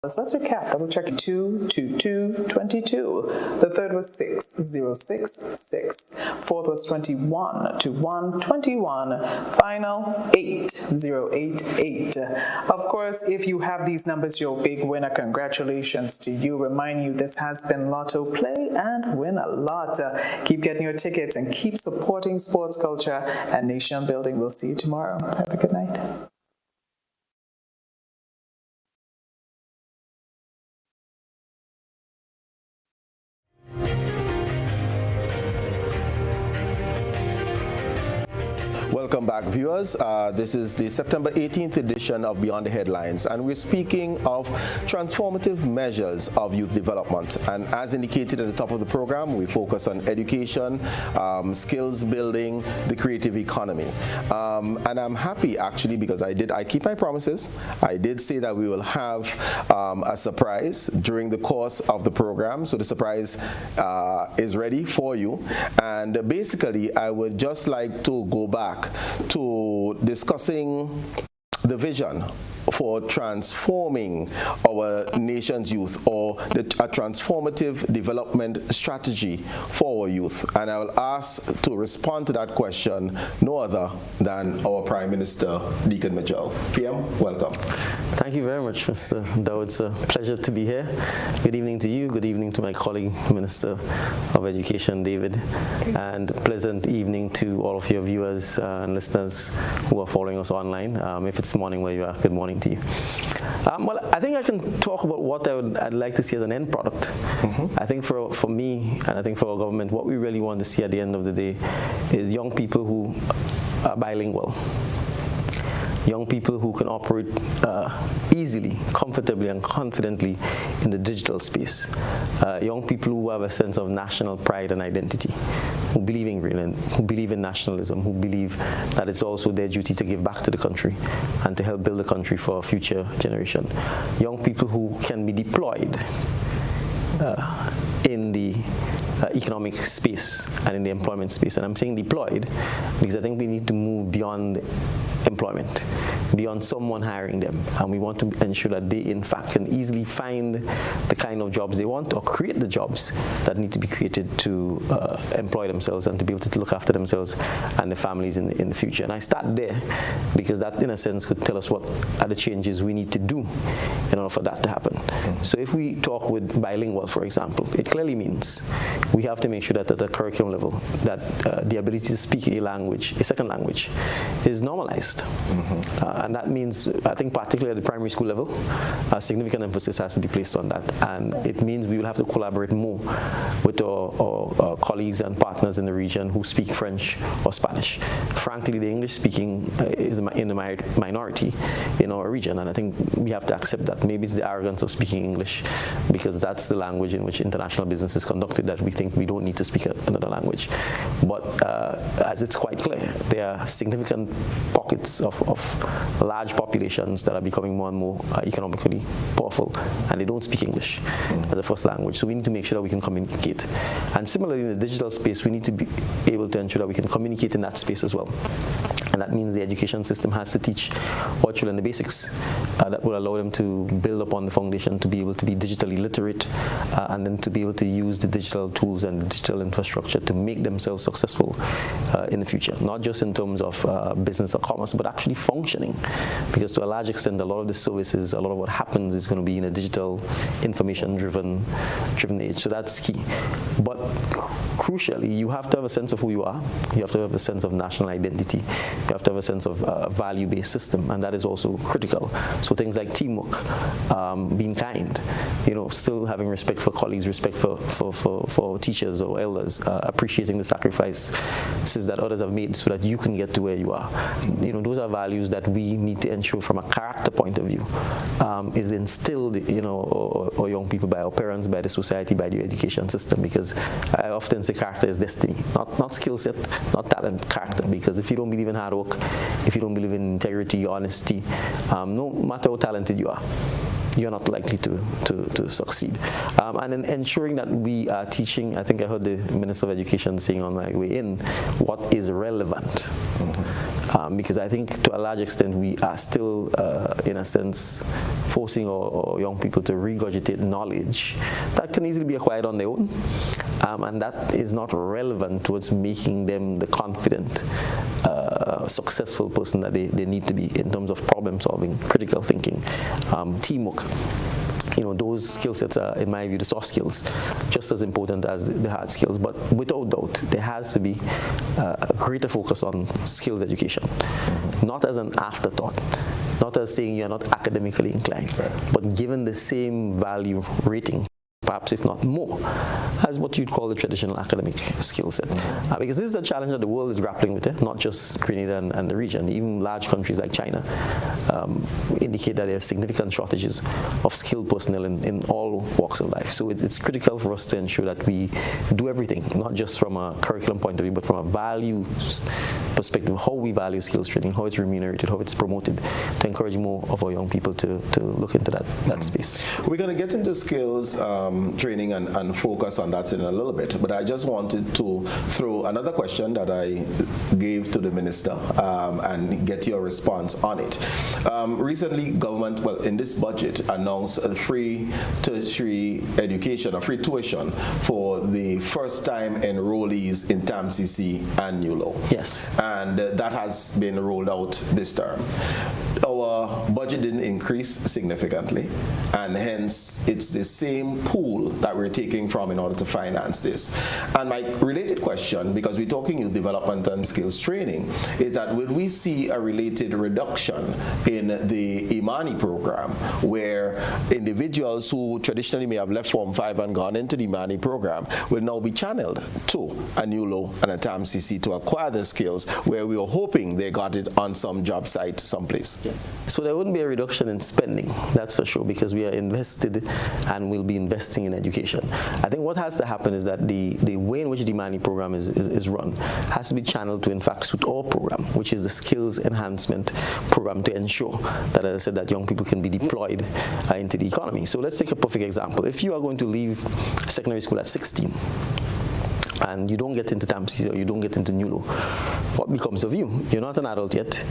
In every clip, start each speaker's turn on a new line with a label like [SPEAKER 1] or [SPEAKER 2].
[SPEAKER 1] Let's recap. Double check. 22222. The third was 6066. Fourth was 212121. Final 8088. Of course, if you have these numbers, you're a big winner. Congratulations to you. Remind you, this has been Lotto. Play and win a lot. Keep getting your tickets and keep supporting sports culture and nation building. We'll see you tomorrow. Have a good night.
[SPEAKER 2] Welcome back, viewers. This is the September 18th edition of Beyond the Headlines, and we're speaking of transformative measures of youth development. And as indicated at the top of the program, we focus on education, skills building, the creative economy. And I'm happy, actually, because I keep my promises. I did say that we will have a surprise during the course of the program, so the surprise is ready for you. And basically, I would just like to go back to discussing the vision for transforming our nation's youth, or a transformative development strategy for our youth. And I will ask to respond to that question no other than our Prime Minister, Dickon Mitchell. PM, welcome.
[SPEAKER 3] Thank you very much, Mr. Dowe. It's a pleasure to be here. Good evening to you. Good evening to my colleague, Minister of Education, David. And pleasant evening to all of your viewers and listeners who are following us online. If it's morning where you are, good morning to you. Well, I think I can talk about what I'd like to see as an end product. I think for me, and I think for our government, what we really want to see at the end of the day is young people who are bilingual. Young people who can operate easily, comfortably, and confidently in the digital space. Young people who have a sense of national pride and identity, who believe in Greenland, who believe in nationalism, who believe that it's also their duty to give back to the country and to help build the country for a future generation. Young people who can be deployed in the economic space and in the employment space. And I'm saying deployed because I think we need to move beyond employment, beyond someone hiring them. And we want to ensure that they, in fact, can easily find the kind of jobs they want or create the jobs that need to be created to employ themselves and to be able to look after themselves and their families in the future. And I start there because that, in a sense, could tell us what are the changes we need to do in order for that to happen. So if we talk with bilingual, for example, it clearly means we have to make sure that at the curriculum level that the ability to speak a language, a second language, is normalized. And that means, I think particularly at the primary school level, a significant emphasis has to be placed on that. And it means we will have to collaborate more with our colleagues and partners in the region who speak French or Spanish. Frankly, the English speaking is in the minority in our region, and I think we have to accept that. Maybe it's the arrogance of speaking English because that's the language in which international business is conducted that we think we don't need to speak another language. But as it's quite clear, there are significant pockets of large populations that are becoming more and more economically powerful, and they don't speak English as a first language. So we need to make sure that we can communicate. And similarly, in the digital space, we need to be able to ensure that we can communicate in that space as well. And that means the education system has to teach our children the basics that will allow them to build upon the foundation to be able to be digitally literate and then to be able to use the digital tools and the digital infrastructure to make themselves successful in the future. Not just in terms of business or commerce, but actually functioning. Because to a large extent, a lot of the services, a lot of what happens is going to be in a digital, information-driven age. So that's key. But crucially, you have to have a sense of who you are. You have to have a sense of national identity. You have to have a sense of a value-based system, and that is also critical. So things like teamwork, being kind, still having respect for colleagues, respect for teachers or elders, appreciating the sacrifices that others have made so that you can get to where you are. Those are values that we need to ensure from a character point of view is instilled, or young people by our parents, by the society, by the education system. Because I often say character is destiny, not skill set, not talent, character. Because if you don't believe in hard work, if you don't believe in integrity, honesty, no matter how talented you are, you're not likely to succeed. And then ensuring that we are teaching, I think I heard the Minister of Education saying on my way in, what is relevant. because I think to a large extent we are still, in a sense, forcing our young people to regurgitate knowledge that can easily be acquired on their own, and that is not relevant towards making them the confident, successful person that they need to be in terms of problem solving, critical thinking, teamwork. Those skill sets are, in my view, the soft skills, just as important as the hard skills. But without doubt, there has to be a greater focus on skills education, not as an afterthought, not as saying you're not academically inclined, but given the same value rating, perhaps if not more, as what you'd call the traditional academic skill set. Because this is a challenge that the world is grappling with, not just Grenada and the region. Even large countries like China indicate that there are significant shortages of skilled personnel in all walks of life. So it's critical for us to ensure that we do everything, not just from a curriculum point of view, but from a values perspective, how we value skills training, how it's remunerated, how it's promoted, to encourage more of our young people to look into that space.
[SPEAKER 2] We're going to get into skills training and focus on that in a little bit, but I just wanted to throw another question that I gave to the minister and get your response on it. Recently, government, in this budget, announced a free tertiary education, a free tuition for the first-time enrollees in TAMCC and NULO.
[SPEAKER 3] Yes.
[SPEAKER 2] And that has been rolled out this term. Our budget didn't increase significantly, and hence it's the same pool that we're taking from in order to finance this. And my related question, because we're talking youth development and skills training, is that will we see a related reduction in the Imani program, where individuals who traditionally may have left Form 5 and gone into the Imani program will now be channeled to a NULO and a TAMCC to acquire the skills where we were hoping they got it on some job site someplace?
[SPEAKER 3] Yeah. So there wouldn't be a reduction in spending, that's for sure, because we are invested and will be investing in education. I think what has to happen is that the way in which the Imani program is run has to be channeled to, in fact, suit our program, which is the skills enhancement program, to ensure that, as I said, that young people can be deployed into the economy. So let's take a perfect example. If you are going to leave secondary school at 16, and you don't get into TAMCC or you don't get into NULO, what becomes of you? You're not an adult yet,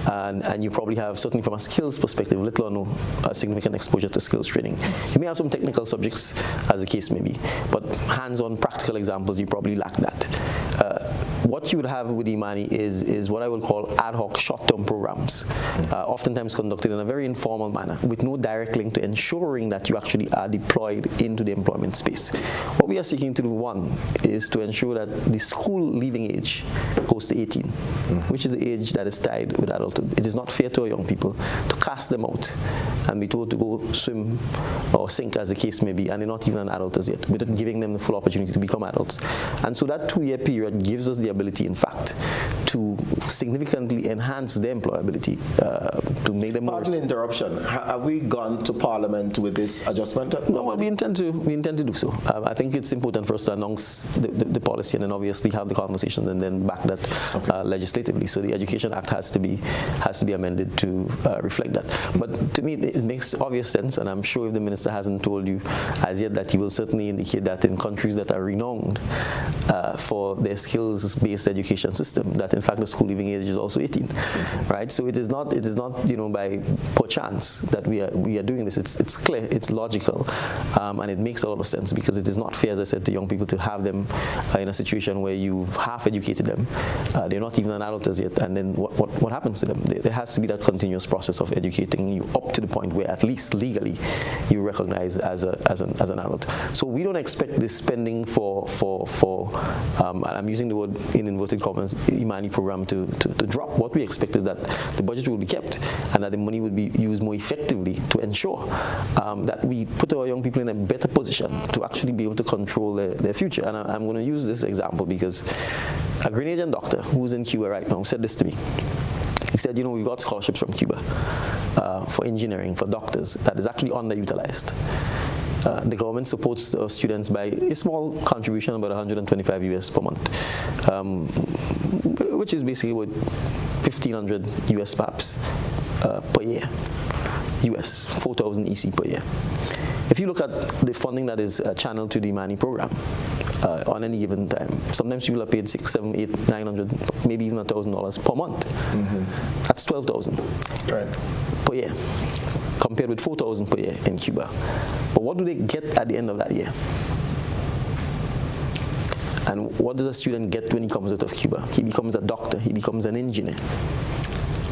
[SPEAKER 3] and you probably have, certainly from a skills perspective, little or no significant exposure to skills training. You may have some technical subjects, as the case may be, but hands-on practical examples, you probably lack that. What you would have with Imani is what I would call ad hoc short-term programs, oftentimes conducted in a very informal manner, with no direct link to ensuring that you actually are deployed into the employment space. What we are seeking to do, one, is to ensure that the school leaving age goes to 18, which is the age that is tied with adulthood. It is not fair to our young people to cast them out and be told to go swim or sink, as the case may be, and they're not even an adult as yet, without giving them the full opportunity to become adults. And so that 2-year period gives us the ability, in fact, to significantly enhance their employability, to make them more...
[SPEAKER 2] Pardon the interruption. Have we gone to Parliament with this adjustment?
[SPEAKER 3] No, well, we intend to do so. I think it's important for us to announce the policy and then obviously have the conversations and then back that legislatively. So the Education Act has to be amended to reflect that. But to me, it makes obvious sense, and I'm sure if the minister hasn't told you as yet, that he will certainly indicate that in countries that are renowned for their skills-based education system, that in fact the school leaving age is also 18, right? So it is not by perchance that we are doing this. It's clear, it's logical, and it makes a lot of sense, because it is not fair, as I said, to young people to have them in a situation where you've half educated them, they're not even an adult as yet, and then what happens to them? There has to be that continuous process of educating you up to the point where at least legally you recognize as an adult. So we don't expect this spending for and I'm using the word in inverted commas, Imani program to drop. What we expect is that the budget will be kept and that the money will be used more effectively to ensure that we put our young people in a better position to actually be able to control their future. And I'm going to use this example because a Grenadian doctor who's in Cuba right now said this to me. He said, we've got scholarships from Cuba for engineering, for doctors, that is actually underutilized. The government supports students by a small contribution, about $125 per month, which is basically what $1,500 perhaps per year, US, 4,000 EC per year. If you look at the funding that is channeled to the Imani program, on any given time. Sometimes people are paid $600, $700, $800, $900, maybe even $1,000 per month. That's $12,000 per year, compared with $4,000 per year in Cuba. But what do they get at the end of that year? And what does a student get when he comes out of Cuba? He becomes a doctor, he becomes an engineer,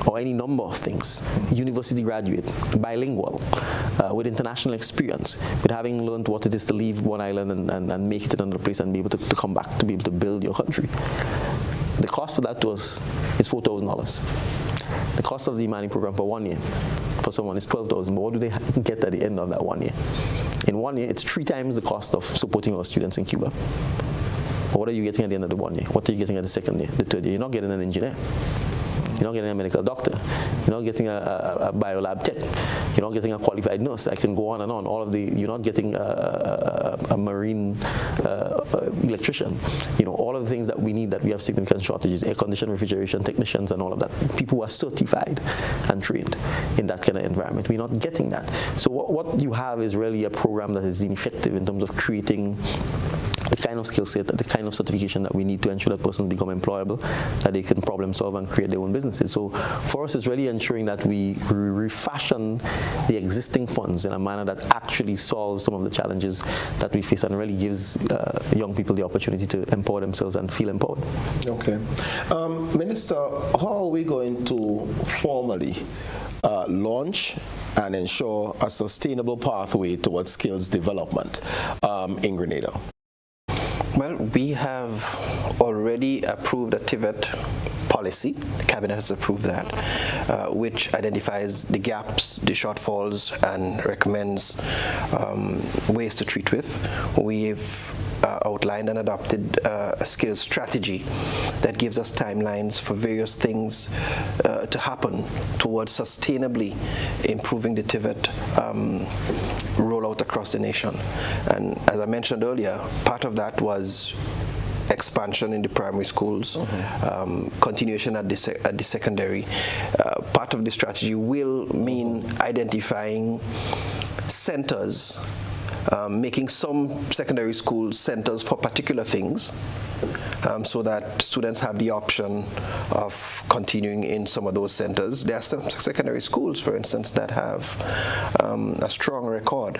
[SPEAKER 3] or any number of things. University graduate, bilingual, with international experience, with having learned what it is to leave one island and make it in another place and be able to come back to be able to build your country. The cost of that to us is $4,000. The cost of the Imani program for 1 year for someone is $12,000, but what do they get at the end of that 1 year? In 1 year, it's 3 times the cost of supporting our students in Cuba. But what are you getting at the end of the 1 year? What are you getting at the second year, the third year? You're not getting an engineer. You're not getting a medical doctor. You're not getting a biolab tech. You're not getting a qualified nurse. I can go on and on. You're not getting a marine electrician. All of the things that we need, that we have significant shortages, air conditioning, refrigeration technicians and all of that. People who are certified and trained in that kind of environment. We're not getting that. So what you have is really a program that is ineffective in terms of creating the kind of skill set, the kind of certification that we need to ensure that persons become employable, that they can problem solve and create their own businesses. So for us, it's really ensuring that we refashion the existing funds in a manner that actually solves some of the challenges that we face and really gives young people the opportunity to empower themselves and feel empowered.
[SPEAKER 2] Okay. Minister, how are we going to formally launch and ensure a sustainable pathway towards skills development in Grenada?
[SPEAKER 4] Well, we have already approved a TVET policy. The Cabinet has approved that, which identifies the gaps, the shortfalls, and recommends ways to treat with. We've outlined and adopted a skills strategy that gives us timelines for various things to happen towards sustainably improving the TVET rollout across the nation. And as I mentioned earlier, part of that was expansion in the primary schools, continuation at the secondary. Part of the strategy will mean identifying centers, making some secondary school centers for particular things, so that students have the option of continuing in some of those centers. There are some secondary schools, for instance, that have a strong record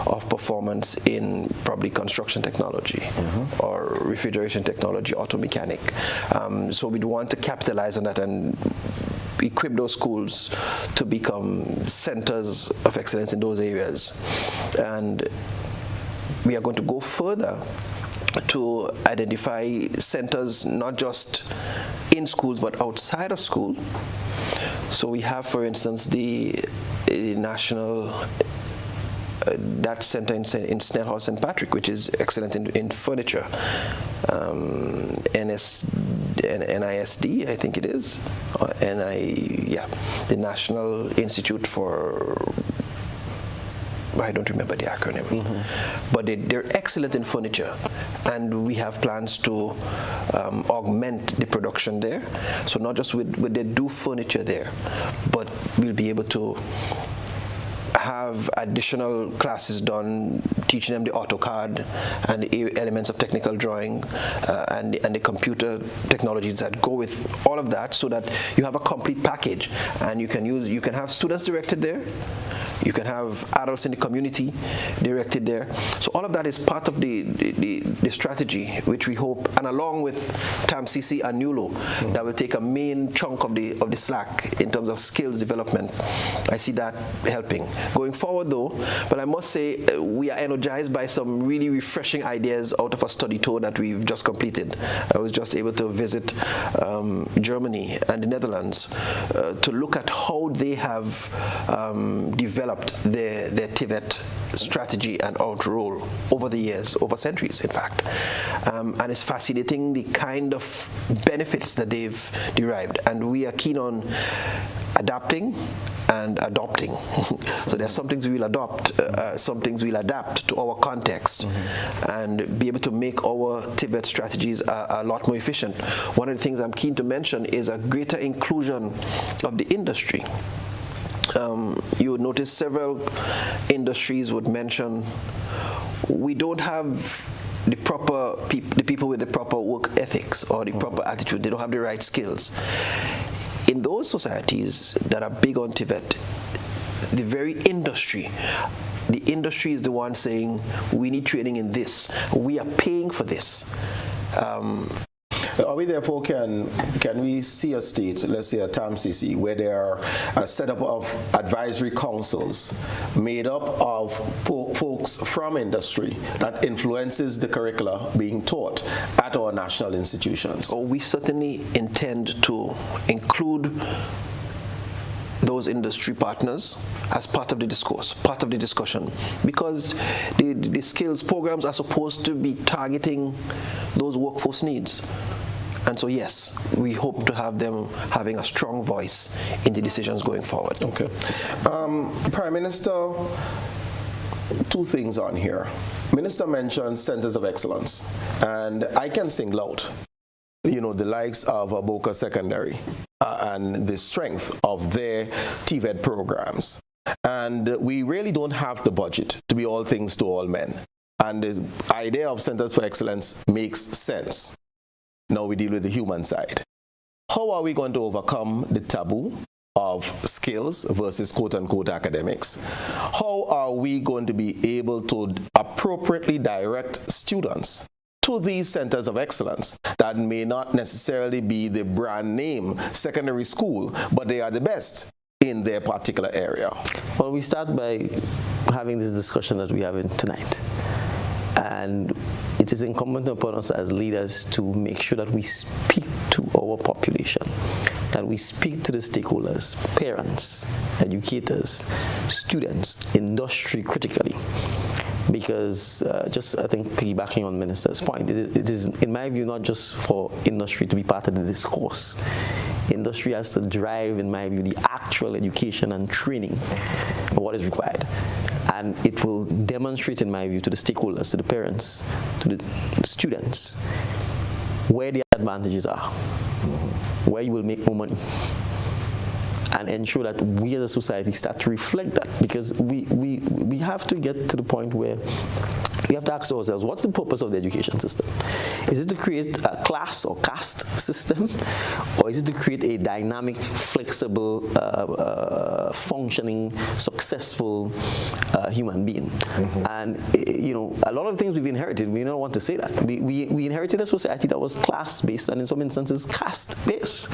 [SPEAKER 4] of performance in probably construction technology or refrigeration technology, auto mechanic. So we'd want to capitalize on that and equip those schools to become centers of excellence in those areas. And we are going to go further to identify centers not just in schools but outside of school. So we have, for instance, the national that center in Snell Hall St. Patrick, which is excellent in furniture. NISD, I think it is. The National Institute for, I don't remember the acronym, but they're excellent in furniture, and we have plans to augment the production there. So not just would they do furniture there, but we'll be able to have additional classes done, teaching them the AutoCAD and the elements of technical drawing and the computer technologies that go with all of that, so that you have a complete package, and you can have students directed there, you can have adults in the community directed there. So all of that is part of the strategy, which we hope, and along with TAMCC and NULO, that will take a main chunk of the slack in terms of skills development. I see that helping. Going forward though, but I must say we are energized by some really refreshing ideas out of a study tour that we've just completed. I was just able to visit Germany and the Netherlands to look at how they have developed their TVET strategy and outroll over the years, over centuries in fact. And it's fascinating the kind of benefits that they've derived, and we are keen on adapting and adopting. So there are some things we'll adopt, some things we'll adapt to our context, and be able to make our TVET strategies a lot more efficient. One of the things I'm keen to mention is a greater inclusion of the industry. You would notice several industries would mention we don't have the people with the proper work ethics or the proper attitude. They don't have the right skills. In those societies that are big on TVET, the very industry, the industry is the one saying, we need training in this. We are paying for this.
[SPEAKER 2] Are we therefore, can we see a state, let's say a TAMCC, where there are a setup of advisory councils made up of folks from industry that influences the curricula being taught at our national institutions?
[SPEAKER 4] We certainly intend to include those industry partners as part of the discourse, part of the discussion, because the skills programs are supposed to be targeting those workforce needs. And so, yes, we hope to have them having a strong voice in the decisions going forward.
[SPEAKER 2] Okay. Prime Minister, two things on here. Minister mentioned centers of excellence, and I can single out, the likes of Boca Secondary and the strength of their TVET programs. And we really don't have the budget to be all things to all men. And the idea of centers for excellence makes sense. Now we deal with the human side. How are we going to overcome the taboo of skills versus quote-unquote academics? How are we going to be able to appropriately direct students to these centers of excellence that may not necessarily be the brand name secondary school, but they are the best in their particular area?
[SPEAKER 3] Well, we start by having this discussion that we have tonight. And it is incumbent upon us as leaders to make sure that we speak to our population, that we speak to the stakeholders, parents, educators, students, industry critically. Because I think piggybacking on Minister's point, it is, in my view, not just for industry to be part of the discourse. Industry has to drive, in my view, the actual education and training of what is required. And it will demonstrate, in my view, to the stakeholders, to the parents, to the students, where the advantages are, where you will make more money, and ensure that we as a society start to reflect that, because we have to get to the point where we have to ask ourselves, what's the purpose of the education system? Is it to create a class or caste system, or is it to create a dynamic, flexible, functioning, successful human being? And a lot of things we've inherited, we don't want to say that. We inherited a society that was class-based and in some instances caste-based,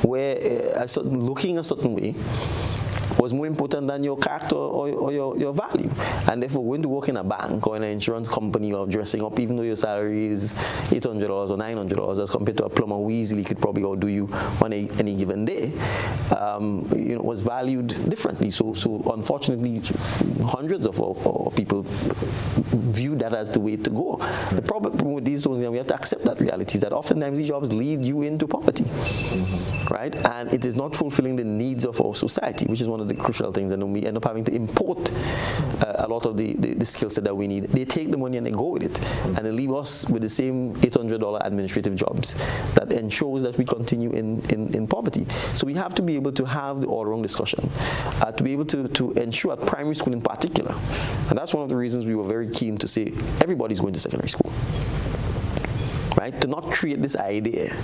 [SPEAKER 3] where looking a certain way was more important than your character or your value. And therefore, going to work in a bank or in an insurance company or dressing up, even though your salary is $800 or $900 as compared to a plumber who easily could probably outdo you on any given day, was valued differently. So unfortunately, hundreds of our people view that as the way to go. The problem with these things, we have to accept that reality, is that oftentimes these jobs lead you into poverty, right? And it is not fulfilling the needs of our society, which is one of the crucial things. And then we end up having to import a lot of the skill set that we need. They take the money and they go with it, and they leave us with the same $800 administrative jobs that ensures that we continue in poverty. So we have to be able to have the all-round discussion, to be able to ensure at primary school in particular, and that's one of the reasons we were very keen to say everybody's going to secondary school. Right? To not create this idea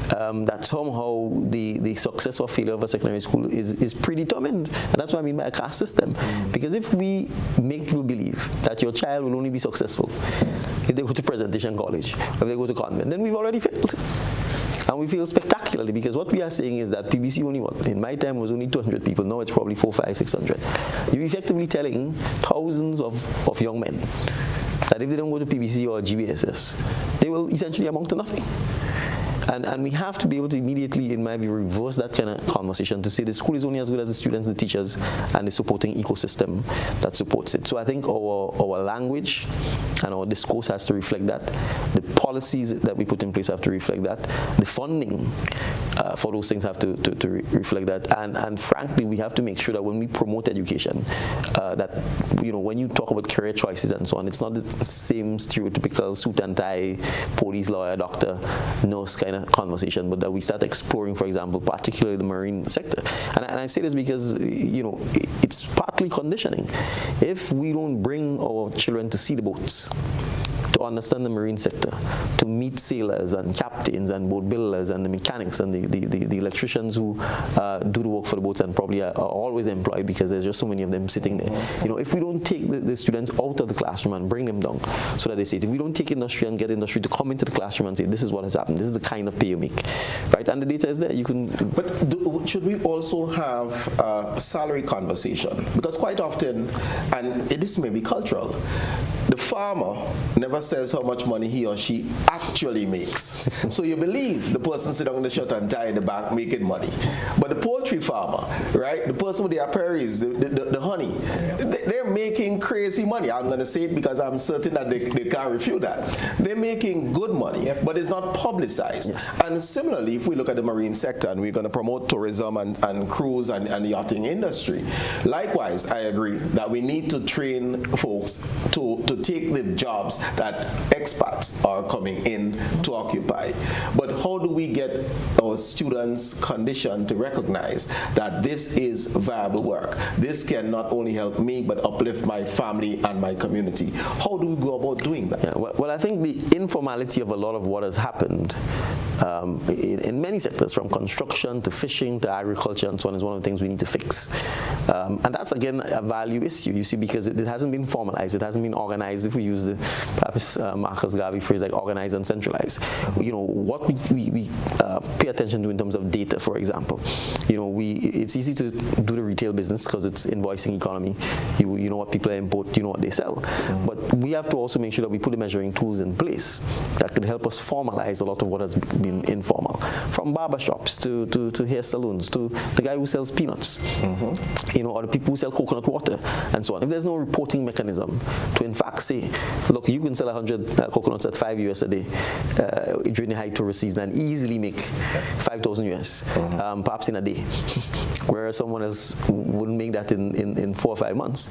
[SPEAKER 3] that somehow the success or failure of a secondary school is predetermined. And that's what I mean by a caste system. Because if we make people believe that your child will only be successful if they go to Presentation College, or if they go to convent, then we've already failed. And we feel spectacularly, because what we are saying is that PBC only, in my time was only 200 people, now it's probably 400, 500, 600. You're effectively telling thousands of young men that if they don't go to PBC or GBSS, they will essentially amount to nothing. And we have to be able to immediately, in my view, reverse that kind of conversation to say the school is only as good as the students, the teachers, and the supporting ecosystem that supports it. So I think our language and our discourse has to reflect that. The policies that we put in place have to reflect that. The funding for those things have to reflect that. And frankly, we have to make sure that when we promote education, that when you talk about career choices and so on, it's not the same stereotypical suit and tie, police, lawyer, doctor, nurse kind of conversation, but that we start exploring, for example, particularly the marine sector. And I say this because, it's partly conditioning. If we don't bring our children to see the boats, to understand the marine sector, to meet sailors and captains and boat builders and the mechanics and the electricians who do the work for the boats and probably are always employed because there's just so many of them sitting there. If we don't take the students out of the classroom and bring them down so that they say it, if we don't take industry and get industry to come into the classroom and say, this is what has happened, this is the kind of pay you make, right? And the data is there. You can.
[SPEAKER 2] But should we also have a salary conversation? Because quite often, and this may be cultural, the farmer never says how much money he or she actually makes. So you believe the person sitting on the shirt and tie in the back making money. But the poultry farmer, right, the person with the apiaries, the honey, they're making crazy money. I'm going to say it because I'm certain that they can't refute that. They're making good money, but it's not publicized.
[SPEAKER 3] Yes.
[SPEAKER 2] And similarly, if we look at the marine sector and we're going to promote tourism and cruise and the yachting industry, likewise, I agree that we need to train folks to take the jobs that expats are coming in to occupy. But how do we get our students conditioned to recognize that this is viable work? This can not only help me, but uplift my family and my community. How do we go about doing that?
[SPEAKER 3] Yeah, well, I think the informality of a lot of what has happened in many sectors, from construction to fishing to agriculture and so on, is one of the things we need to fix. And that's, again, a value issue, you see, because it hasn't been formalized, it hasn't been organized. If we use the perhaps Marcus Garvey phrase like organize and centralize, what we pay attention to in terms of data, for example. It's easy to do the retail business because it's invoicing economy. You know what people import, you know what they sell. But we have to also make sure that we put the measuring tools in place that could help us formalize a lot of what has been informal, from barber shops to hair salons to the guy who sells peanuts, or the people who sell coconut water and so on. If there's no reporting mechanism to in fact say, look, you can sell 100 coconuts at $5 a day during the high tourist season and easily make 5,000 US, perhaps in a day, whereas someone else wouldn't make that in 4 or 5 months.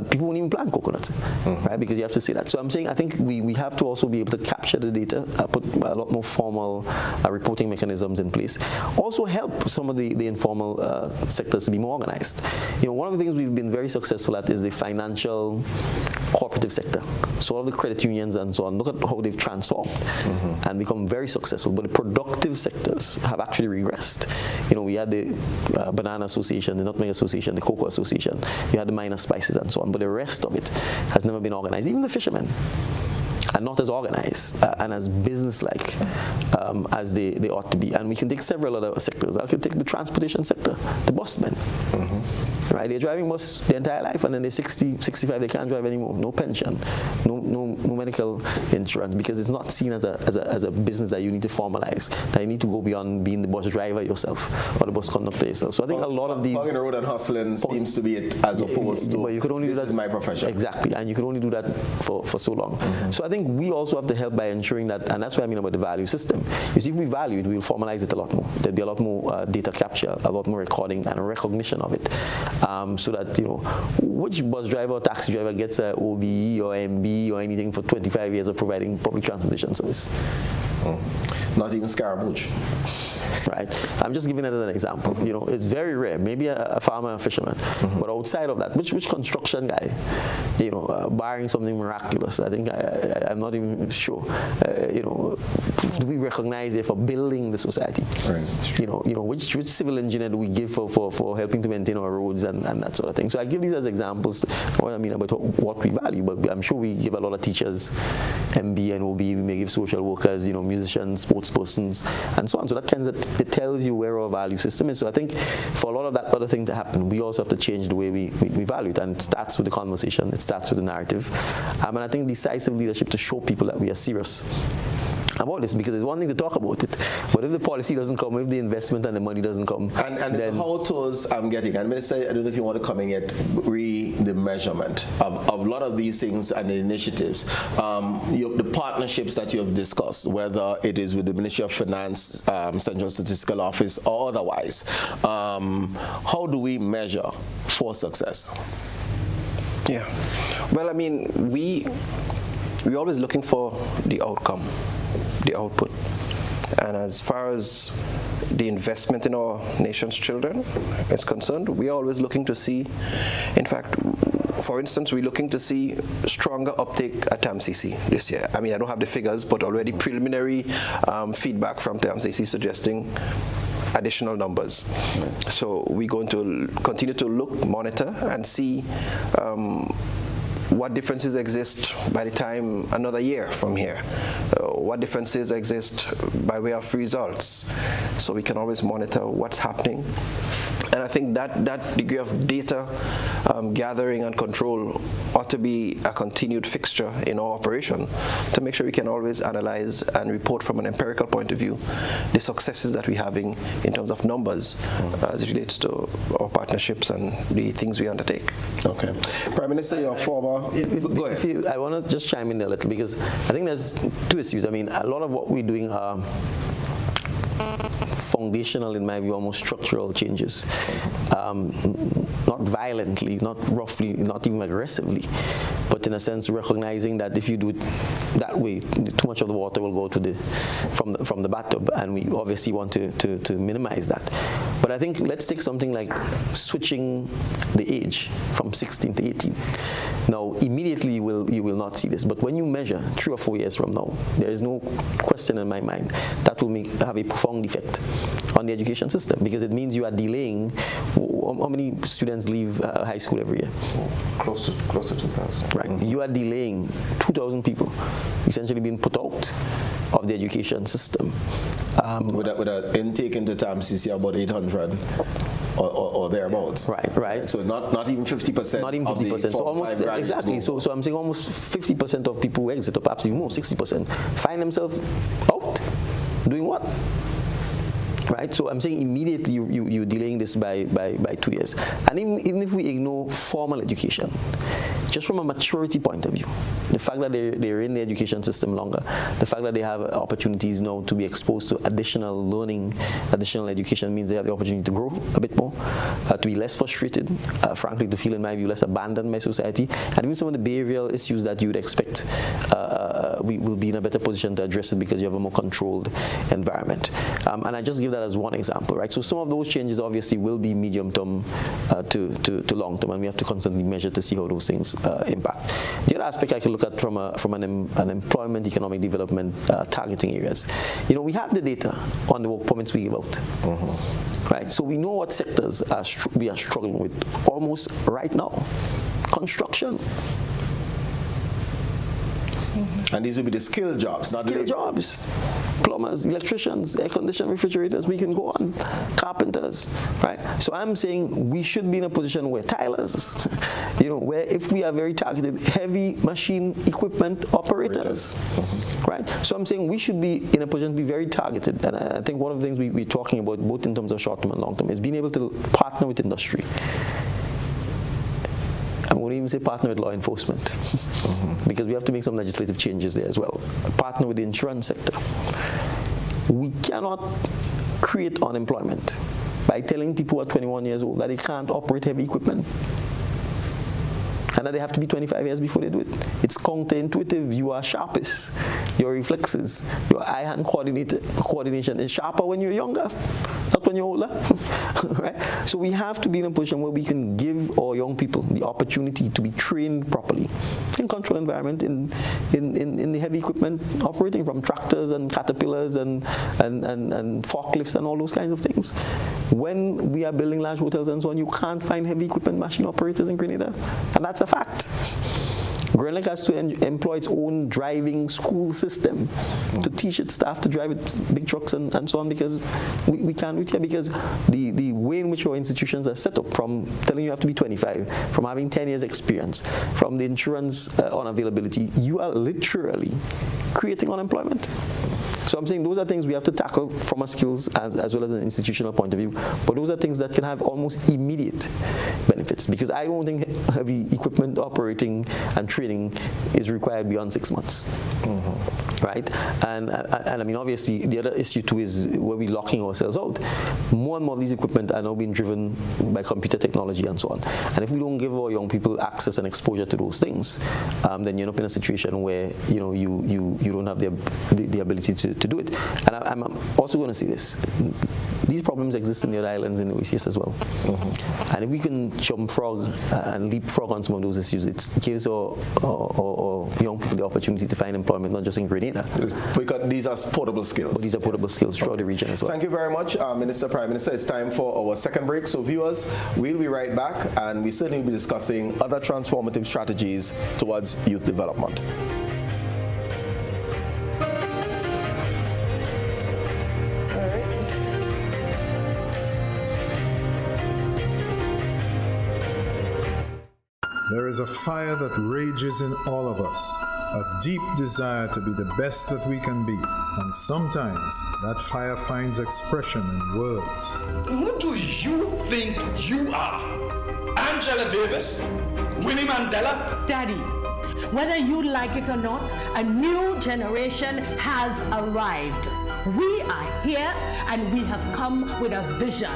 [SPEAKER 3] People won't even plant coconuts, right? Because you have to say that. So I'm saying I think we have to also be able to capture the data, put a lot more formal reporting mechanisms in place. Also help some of the informal sectors to be more organized. One of the things we've been very successful at is the financial cooperative sector. So all of the credit unions and so on, look at how they've transformed and become very successful. But the productive sectors have actually regressed. We had the Banana Association, the Nutmeg Association, the Cocoa Association. You had the minor spices and so on. But the rest of it has never been organized. Even the fishermen are not as organized and as business-like as they ought to be. And we can take several other sectors. I could take the transportation sector, the busmen. Right? They're driving bus their entire life, and then they're 60, 65, they can't drive anymore. No pension, no medical insurance, because it's not seen as a business that you need to formalize, that you need to go beyond being the bus driver yourself or the bus conductor yourself. So I think a lot of these...
[SPEAKER 2] Hugging the road and hustling seems to be it, as opposed to,
[SPEAKER 3] but you could only
[SPEAKER 2] this
[SPEAKER 3] do that,
[SPEAKER 2] is my profession.
[SPEAKER 3] Exactly, and you can only do that for so long. So I think we also have to help by ensuring that, and that's what I mean about the value system. You see, if we value it, we'll formalize it a lot more. There'll be a lot more data capture, a lot more recording and recognition of it. So that, which bus driver or taxi driver gets a OBE or MB or anything for 25 years of providing public transportation service?
[SPEAKER 2] Not even Scaramouche.
[SPEAKER 3] Right? I'm just giving it as an example. It's very rare. Maybe a farmer, a fisherman. But outside of that, which construction guy, barring something miraculous, I think I'm not even sure. Do we recognize it for building the society? Right. Which civil engineer do we give for helping to maintain our roads and that sort of thing? So I give these as examples. What I mean about what we value, but I'm sure we give a lot of teachers MB and OB. We may give social workers, musicians, sports persons, and so on. So that kind of it tells you where our value system is. So I think for a lot of that other thing to happen, we also have to change the way we value it. And it starts with the conversation. It starts with the narrative. And I think decisive leadership to show people that we are serious about this, because it's one thing to talk about it, but if the policy doesn't come, if the investment and the money doesn't come,
[SPEAKER 2] and then how to's I'm getting, and Minister, I don't know if you want to come in yet, the measurement of a lot of these things and the initiatives, the partnerships that you have discussed, whether it is with the Ministry of Finance, Central Statistical Office, or otherwise, how do we measure for success?
[SPEAKER 4] Yeah, well, I mean, we're always looking for the outcome, the output. And as far as the investment in our nation's children is concerned, we're always looking to see, in fact, For instance, we're looking to see stronger uptake at TAMCC this year. I mean, I don't have the figures, but already preliminary feedback from TAMCC suggesting additional numbers. So we're going to continue to monitor, and see what differences exist by the time another year from here. What differences exist by way of results. So we can always monitor what's happening. And I think that degree of data gathering and control ought to be a continued fixture in our operation, to make sure we can always analyze and report from an empirical point of view the successes that we're having in terms of numbers as it relates to our partnerships and the things we undertake.
[SPEAKER 2] Okay. Prime Minister, your former... Go ahead.
[SPEAKER 3] I want to just chime in there a little, because I think there's two issues. I mean, a lot of what we're doing are foundational, in my view, almost structural changes. Not violently, not roughly, not even aggressively, but in a sense recognizing that if you do it that way, too much of the water will go to from the bathtub, and we obviously want to minimize that. But I think let's take something like switching the age from 16 to 18. Now, immediately you will not see this, but when you measure 3 or 4 years from now, there is no question in my mind that will have a profound effect on the education system, because it means you are delaying. How many students leave high school every year?
[SPEAKER 2] Close to 2,000.
[SPEAKER 3] Right. You are delaying 2,000 people essentially being put out of the education system.
[SPEAKER 2] With an intake into TAMCC about 800 or thereabouts.
[SPEAKER 3] Right.
[SPEAKER 2] So not even 50%.
[SPEAKER 3] Not even 50%. So almost exactly. So I'm saying almost 50% of people who exit, or perhaps even more, 60%, find themselves out doing what? Right, so I'm saying immediately you're delaying this by 2 years. And even if we ignore formal education, just from a maturity point of view, the fact that they're in the education system longer, the fact that they have opportunities now to be exposed to additional learning, additional education, means they have the opportunity to grow a bit more, to be less frustrated, frankly, to feel, in my view, less abandoned by society. And even some of the behavioral issues that you would expect, we will be in a better position to address it because you have a more controlled environment. And I just give that as one example, right? So some of those changes obviously will be medium term to long term, and we have to constantly measure to see how those things impact. The other aspect I can look at from an employment, economic development, targeting areas. We have the data on the work permits we give out, right? So we know what sectors we are struggling with almost right now. Construction.
[SPEAKER 2] And these will be the skilled jobs, not
[SPEAKER 3] skilled jobs. Plumbers, electricians, air conditioned refrigerators, we can go on. Carpenters, right? So I'm saying we should be in a position where tilers, where if we are very targeted, heavy machine equipment operators, right? So I'm saying we should be in a position to be very targeted. And I think one of the things we're talking about, both in terms of short term and long term, is being able to partner with industry. I'm going to even say partner with law enforcement, because we have to make some legislative changes there as well. Partner with the insurance sector. We cannot create unemployment by telling people at 21 years old that they can't operate heavy equipment, and that they have to be 25 years before they do it. It's counterintuitive. You are sharpest. Your reflexes, your eye-hand coordination is sharper when you're younger, not when you're older. Right? So we have to be in a position where we can give our young people the opportunity to be trained properly in controlled environment, in the heavy equipment, operating from tractors and caterpillars and forklifts and all those kinds of things. When we are building large hotels and so on, you can't find heavy equipment machine operators in Grenada, and that's a fact. Grenada has to employ its own driving school system to teach its staff to drive big trucks and so on, because we can't do it here, because the way in which our institutions are set up, from telling you have to be 25, from having 10 years experience, from the insurance unavailability, you are literally creating unemployment. So I'm saying those are things we have to tackle from a skills as well as an institutional point of view. But those are things that can have almost immediate benefits, because I don't think heavy equipment operating and training is required beyond 6 months. Right? And I mean, obviously, the other issue too is where we're locking ourselves out. More and more of these equipment are now being driven by computer technology and so on. And if we don't give our young people access and exposure to those things, then you're up in a situation where you don't have the ability to do it. And I'm also going to say this. These problems exist in the other islands in the OECS as well. And if we can jump frog and leapfrog on some of those issues, it gives our young people the opportunity to find employment, not just in Grenada.
[SPEAKER 2] Because these are portable skills.
[SPEAKER 3] But these are portable skills throughout the region as well.
[SPEAKER 2] Thank you very much, Minister, Prime Minister. It's time for our second break. So viewers, we'll be right back, and we certainly will be discussing other transformative strategies towards youth development.
[SPEAKER 5] There is a fire that rages in all of us, a deep desire to be the best that we can be. And sometimes that fire finds expression in words.
[SPEAKER 6] Who do you think you are? Angela Davis? Winnie Mandela?
[SPEAKER 7] Daddy, whether you like it or not, a new generation has arrived. We are here and we have come with a vision.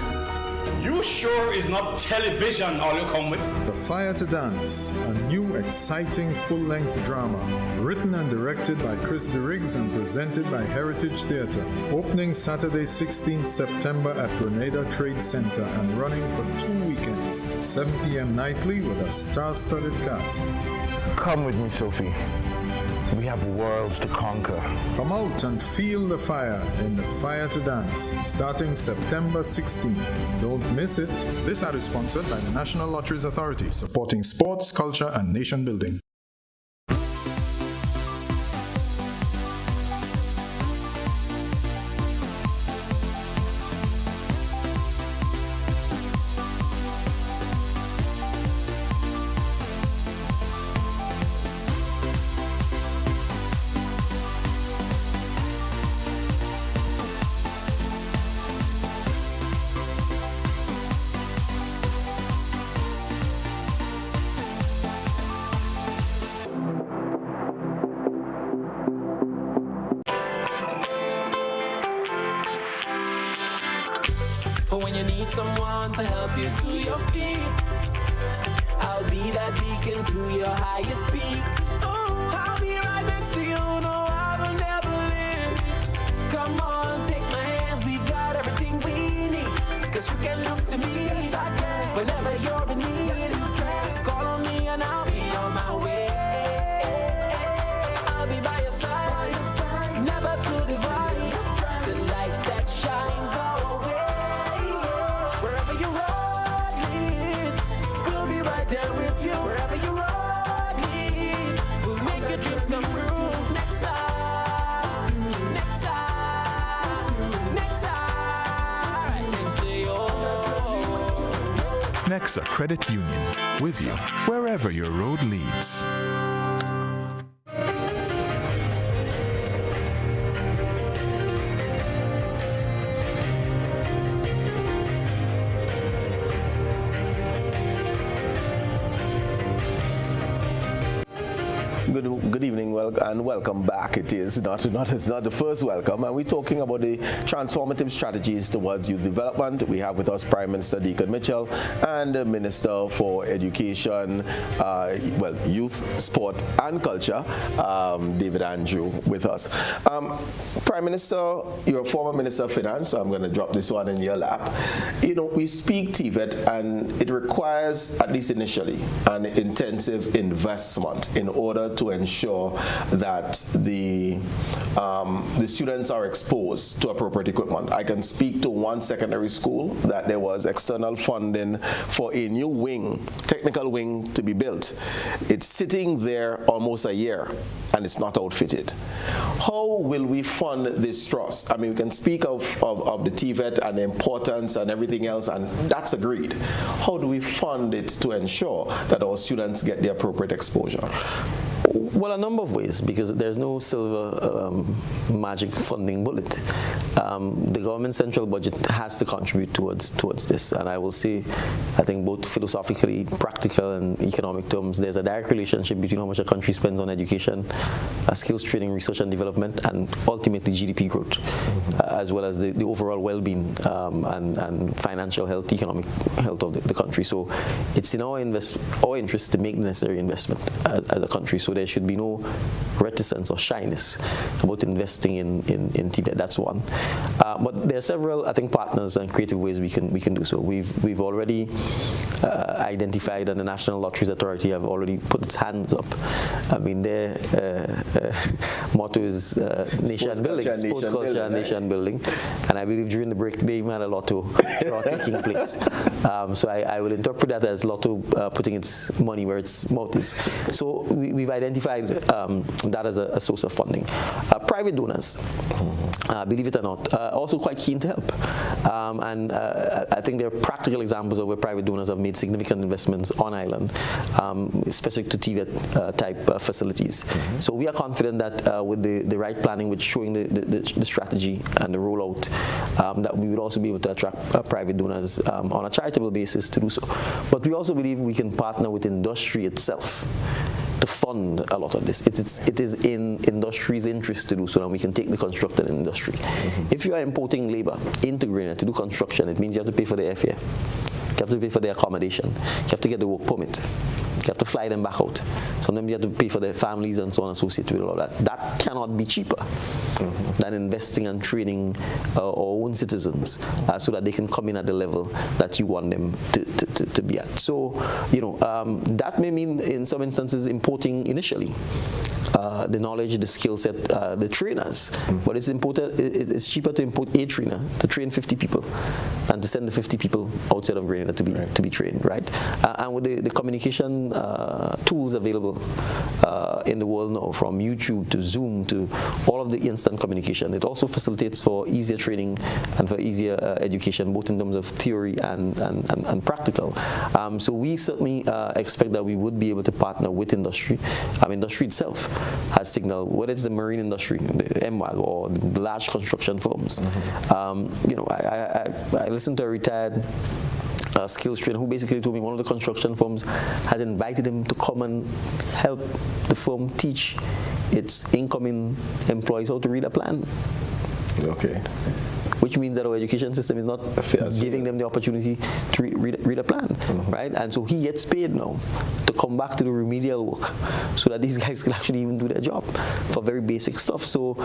[SPEAKER 6] You sure is not television all you come with?
[SPEAKER 5] The Fire to Dance, a new exciting full-length drama, written and directed by Chris DeRiggs and presented by Heritage Theatre. Opening Saturday 16th September at Grenada Trade Center and running for 2 weekends, 7 p.m. nightly with a star-studded cast.
[SPEAKER 8] Come with me, Sophie. We have worlds to conquer.
[SPEAKER 5] Come out and feel the fire in The Fire to Dance, starting September 16th. Don't miss it. This ad is sponsored by the National Lotteries Authority, supporting sports, culture, and nation building.
[SPEAKER 9] But when you need someone to help you to your feet, I'll be that beacon to your highest peak. Oh, I'll be right next to you, no, I will never leave. Come on, take my hands, we got everything we need. Cause you can look to me, yes, I can. Whenever you're in need, yes, you can. Just call on me and I'll be on my way. I'll be by your side, never to divide. The light that shines our way. Wherever your road leads, we'll be right there with you. Wherever your road leads, we'll make your dreams come true. Next time, next time, next time, right next to you.
[SPEAKER 10] Nexa Credit Union, with you wherever your road leads.
[SPEAKER 2] Good evening, and welcome back. It's not the first welcome, and we're talking about the transformative strategies towards youth development. We have with us Prime Minister Dickon Mitchell and the Minister for Education, Youth, Sport and Culture, David Andrew, with us. Prime Minister, you're a former Minister of Finance, so I'm going to drop this one in your lap. You know, we speak TVET, and it requires, at least initially, an intensive investment in order to ensure that the students are exposed to appropriate equipment. I can speak to one secondary school that there was external funding for a new wing, technical wing, to be built. It's sitting there almost a year and it's not outfitted. How will we fund this trust? I mean, we can speak of the TVET and the importance and everything else, and that's agreed. How do we fund it to ensure that our students get the appropriate exposure?
[SPEAKER 3] Well, a number of ways, because there's no silver magic funding bullet. The government central budget has to contribute towards this, and I will say, I think both philosophically, practical, and economic terms, there's a direct relationship between how much a country spends on education, skills training, research and development, and ultimately GDP growth, as well as the overall well-being and financial health, economic health of the country. So it's in our interest to make the necessary investment as a country. So there should be no reticence or shyness about investing in TVET. That's one. But there are several, I think, partners and creative ways we can do so. We've already identified, and the National Lotteries Authority have already put its hands up. I mean, their motto is nation building, sports culture, nation building. And I believe during the break they even had a lotto draw taking place. So I will interpret that as lotto putting its money where its mouth is. So we've identified that as a source of funding. Private donors, believe it or not, also quite keen to help. And I think there are practical examples of where private donors have made significant investments on island, specific to TVET type facilities. So we are confident that with the right planning, with showing the strategy and the rollout, that we would also be able to attract private donors on a charitable basis to do so. But we also believe we can partner with industry itself to fund a lot of this. It is in industry's interest to do so, and we can take the constructed industry. If you are importing labor into Grenada to do construction, it means you have to pay for the airfare. You have to pay for their accommodation. You have to get the work permit. You have to fly them back out. Sometimes you have to pay for their families and so on associated with all that. That cannot be cheaper than investing and training our own citizens so that they can come in at the level that you want them to be at. So, that may mean in some instances importing initially the knowledge, the skill set, the trainers. But it's cheaper to import a trainer to train 50 people and to send the 50 people outside of Grenada to be trained, right? And with the communication tools available in the world now, from YouTube to Zoom to all of the instant communication, it also facilitates for easier training and for easier education, both in terms of theory and practical. So we certainly expect that we would be able to partner with industry. Industry itself has signaled, whether it's the marine industry, the MWAG, or the large construction firms. I listened to a retired skills trainer who basically told me one of the construction firms has invited him to come and help the firm teach its incoming employees how to read a plan.
[SPEAKER 2] Okay.
[SPEAKER 3] Which means that our education system is not giving them the opportunity to read a plan, right? And so he gets paid now to come back to the remedial work so that these guys can actually even do their job for very basic stuff. So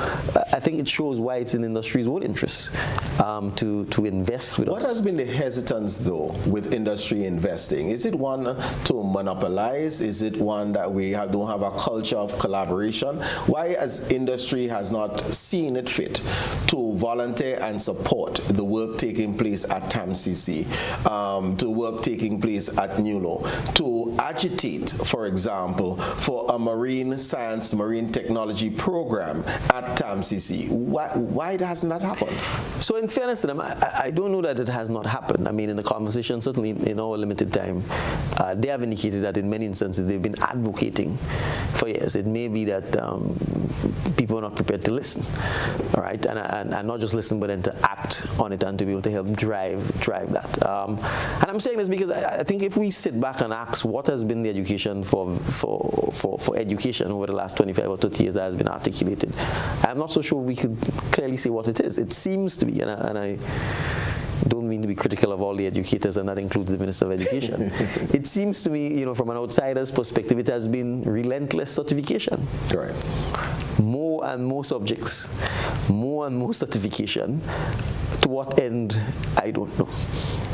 [SPEAKER 3] I think it shows why it's in the industry's own interest to invest with us.
[SPEAKER 2] What has been the hesitance, though, with industry investing? Is it one to monopolize? Is it one that we don't have a culture of collaboration? Why as industry has not seen it fit to volunteer and support the work taking place at TAMCC, to work taking place at NULO, to agitate, for example, for a marine science, marine technology program at TAMCC? Why hasn't that happened?
[SPEAKER 3] So in fairness to them, I don't know that it has not happened. I mean, in the conversation, certainly in our limited time, they have indicated that in many instances they've been advocating for years. It may be that people are not prepared to listen, all right, and not just listen, but then to act on it and to be able to help drive that. And I'm saying this because I think if we sit back and ask what has been the education for education over the last 25 or 30 years that has been articulated, I'm not so sure we could clearly say what it is. It seems to be, and I don't mean to be critical of all the educators, and that includes the Minister of Education. It seems to me, from an outsider's perspective, it has been relentless certification.
[SPEAKER 2] Right.
[SPEAKER 3] More and more subjects, more and more certification. To what end, I don't know,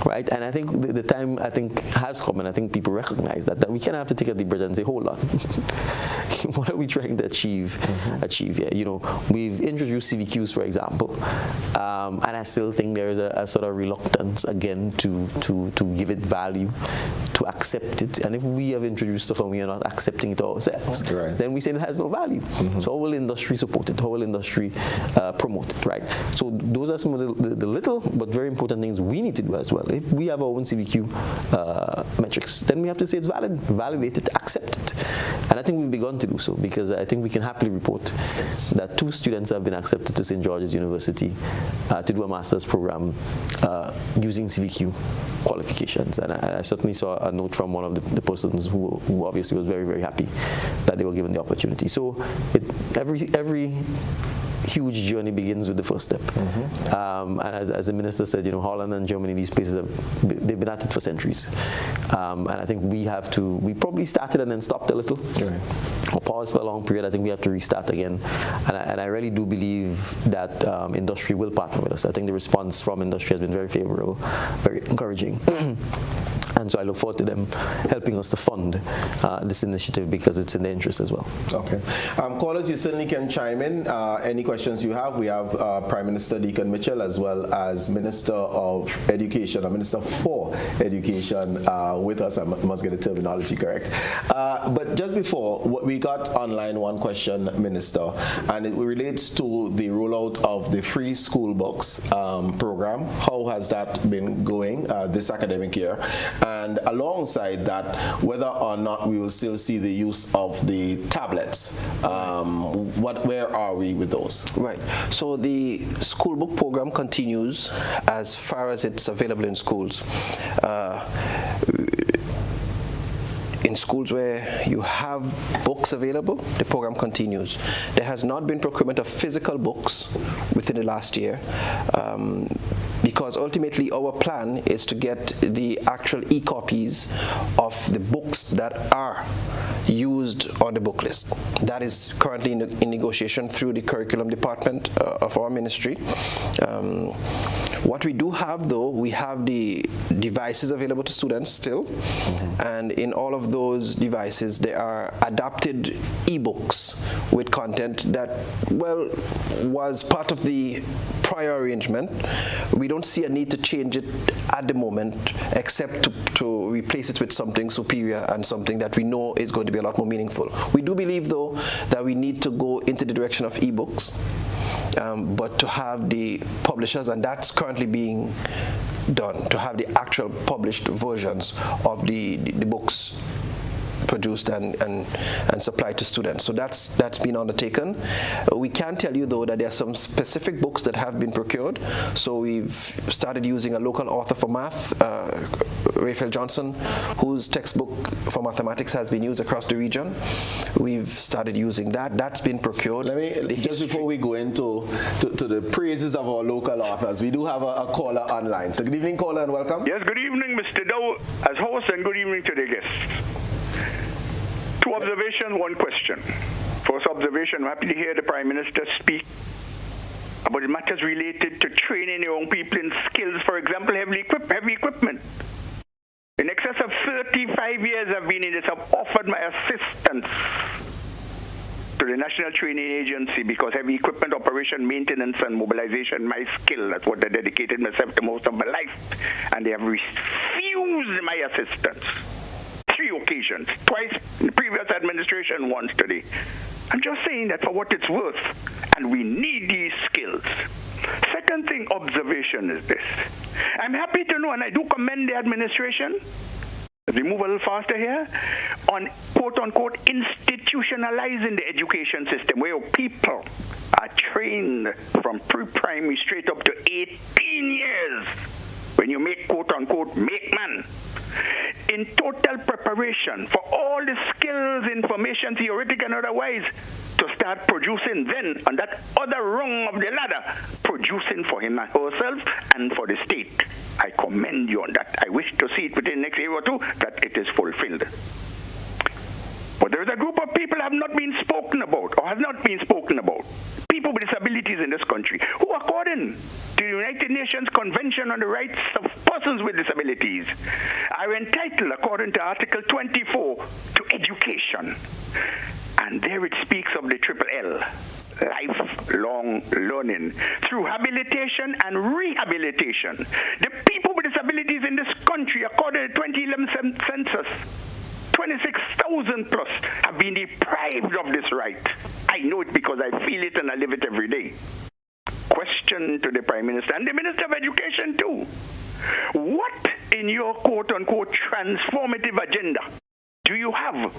[SPEAKER 3] right? And I think the time has come, and I think people recognize that we kind of have to take a deep breath and say, hold on, what are we trying to achieve here? We've introduced CVQs, for example, and I still think there is a sort of reluctance again to give it value, to accept it. And if we have introduced stuff and we are not accepting it ourselves,
[SPEAKER 2] right,
[SPEAKER 3] then we say it has no value. So how will industry support it? How will industry promote it, right? So those are some of the little but very important things we need to do as well. If we have our own CVQ metrics, then we have to say it's valid, validate it, accept it. And I think we've begun to do so, because I think we can happily report that 2 students have been accepted to St. George's University to do a master's program using CVQ qualifications. And I certainly saw a note from one of the persons who obviously was very, very happy that they were given the opportunity. So every huge journey begins with the first step. And as the minister said, Holland and Germany, these places, they've been at it for centuries. And I think we probably started and then stopped a little, or paused for a long period. I think we have to restart again. And I really do believe that industry will partner with us. I think the response from industry has been very favorable, very encouraging. And so I look forward to them helping us to fund this initiative because it's in their interest as well.
[SPEAKER 2] Okay. Callers, you certainly can chime in. Any questions you have? We have Prime Minister Dickon Mitchell as well as Minister of Education, or Minister for Education with us. I must get the terminology correct. But just before, we got online one question, Minister, and it relates to the rollout of the free school books program. How has that been going this academic year? And alongside that, whether or not we will still see the use of the tablets. Where are we with those?
[SPEAKER 4] Right. So the school book program continues as far as it's available in schools. In schools where you have books available, the program continues. There has not been procurement of physical books within the last year because ultimately our plan is to get the actual e-copies of the books that are used on the book list. That is currently in negotiation through the curriculum department of our ministry. What we do have, though, we have the devices available to students still, and in all of those devices there are adapted e-books with content that, well, was part of the prior arrangement. We don't see a need to change it at the moment, except to replace it with something superior and something that we know is going to be a lot more meaningful. We do believe, though, that we need to go into the direction of e-books, but to have the publishers, and that's currently being done, to have the actual published versions of the books produced and supplied to students. So that's been undertaken. We can tell you, though, that there are some specific books that have been procured. So we've started using a local author for math, Raphael Johnson, whose textbook for mathematics has been used across the region. We've started using that. That's been procured.
[SPEAKER 2] Just before we go into the praises of our local authors, we do have a caller online. So good evening, caller, and welcome.
[SPEAKER 11] Yes, good evening, Mr. Dowe, as host, and good evening to the guests. Two observations, one question. First observation, I'm happy to hear the Prime Minister speak about the matters related to training your own people in skills, for example, heavy equipment. In excess of 35 years I've been in this, I've offered my assistance to the National Training Agency because heavy equipment operation, maintenance, and mobilization, my skill, that's what I dedicated myself to most of my life. And they have refused my assistance. 3 occasions, twice in the previous administration, once today. I'm just saying that for what it's worth, and we need these skills. Second thing, observation is this. I'm happy to know, and I do commend the administration, as we move a little faster here, on quote-unquote institutionalizing the education system, where people are trained from pre-primary straight up to 18 years, when you make quote-unquote make man, in total preparation for all the skills, information, theoretical and otherwise, to start producing then on that other rung of the ladder, producing for him and herself and for the state. I commend you on that. I wish to see it within the next year or two that it is fulfilled. But there is a group of people have not been spoken about, or have not been spoken about. People with disabilities in this country, who according to the United Nations Convention on the Rights of Persons with Disabilities are entitled, according to Article 24, to education. And there it speaks of the triple L, lifelong learning, through habilitation and rehabilitation. The people with disabilities in this country, according to the 2011 census, 26,000 plus have been deprived of this right. I know it because I feel it and I live it every day. Question to the Prime Minister and the Minister of Education too. What in your quote-unquote transformative agenda do you have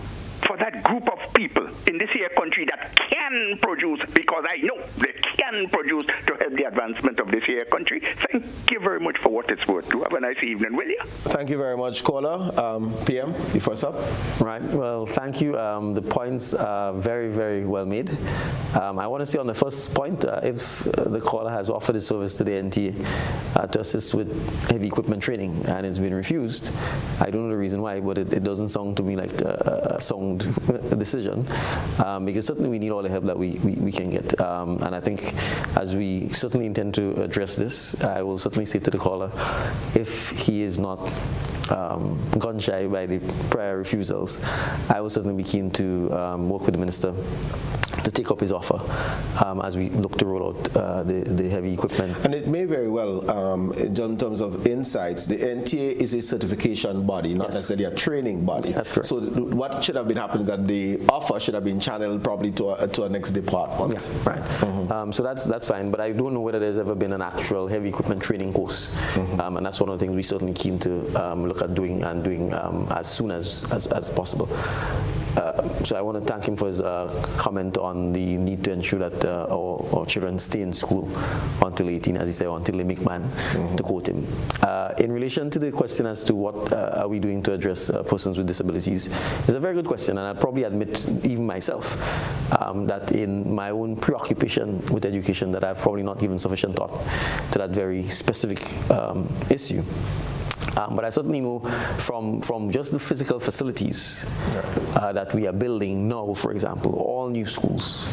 [SPEAKER 11] for that group of people in this here country that can produce, because I know they can produce to help the advancement of this here country. Thank you very much for what it's worth. Have a nice evening, will you?
[SPEAKER 2] Thank you very much, caller. PM, you first up.
[SPEAKER 3] Right. Well, thank you. The points are very, very well made. I want to say on the first point, if the caller has offered his service to the NTA to assist with heavy equipment training and it's been refused, I don't know the reason why, but it doesn't sound to me like a sound decision, because certainly we need all the help that we can get. And I think as we certainly intend to address this, I will certainly say to the caller, if he is not gun shy by the prior refusals, I will certainly be keen to work with the minister to take up his offer as we look to roll out the heavy equipment.
[SPEAKER 2] And it may very well, in terms of insights, the NTA is a certification body, not necessarily a training body.
[SPEAKER 3] That's correct.
[SPEAKER 2] So what should have been happening is that the offer should have been channeled probably to a next department.
[SPEAKER 3] Yeah, right. So that's fine, but I don't know whether there's ever been an actual heavy equipment training course, and that's one of the things we're certainly keen to look at doing as soon as possible. So I want to thank him for his comment on the need to ensure that our children stay in school until 18, as he said, until they make man, to quote him. In relation to the question as to what are we doing to address persons with disabilities, it's a very good question, and I'd probably admit, even myself, that in my own preoccupation with education, that I've probably not given sufficient thought to that very specific issue. But I certainly know from just the physical facilities that we are building now, for example, all new schools,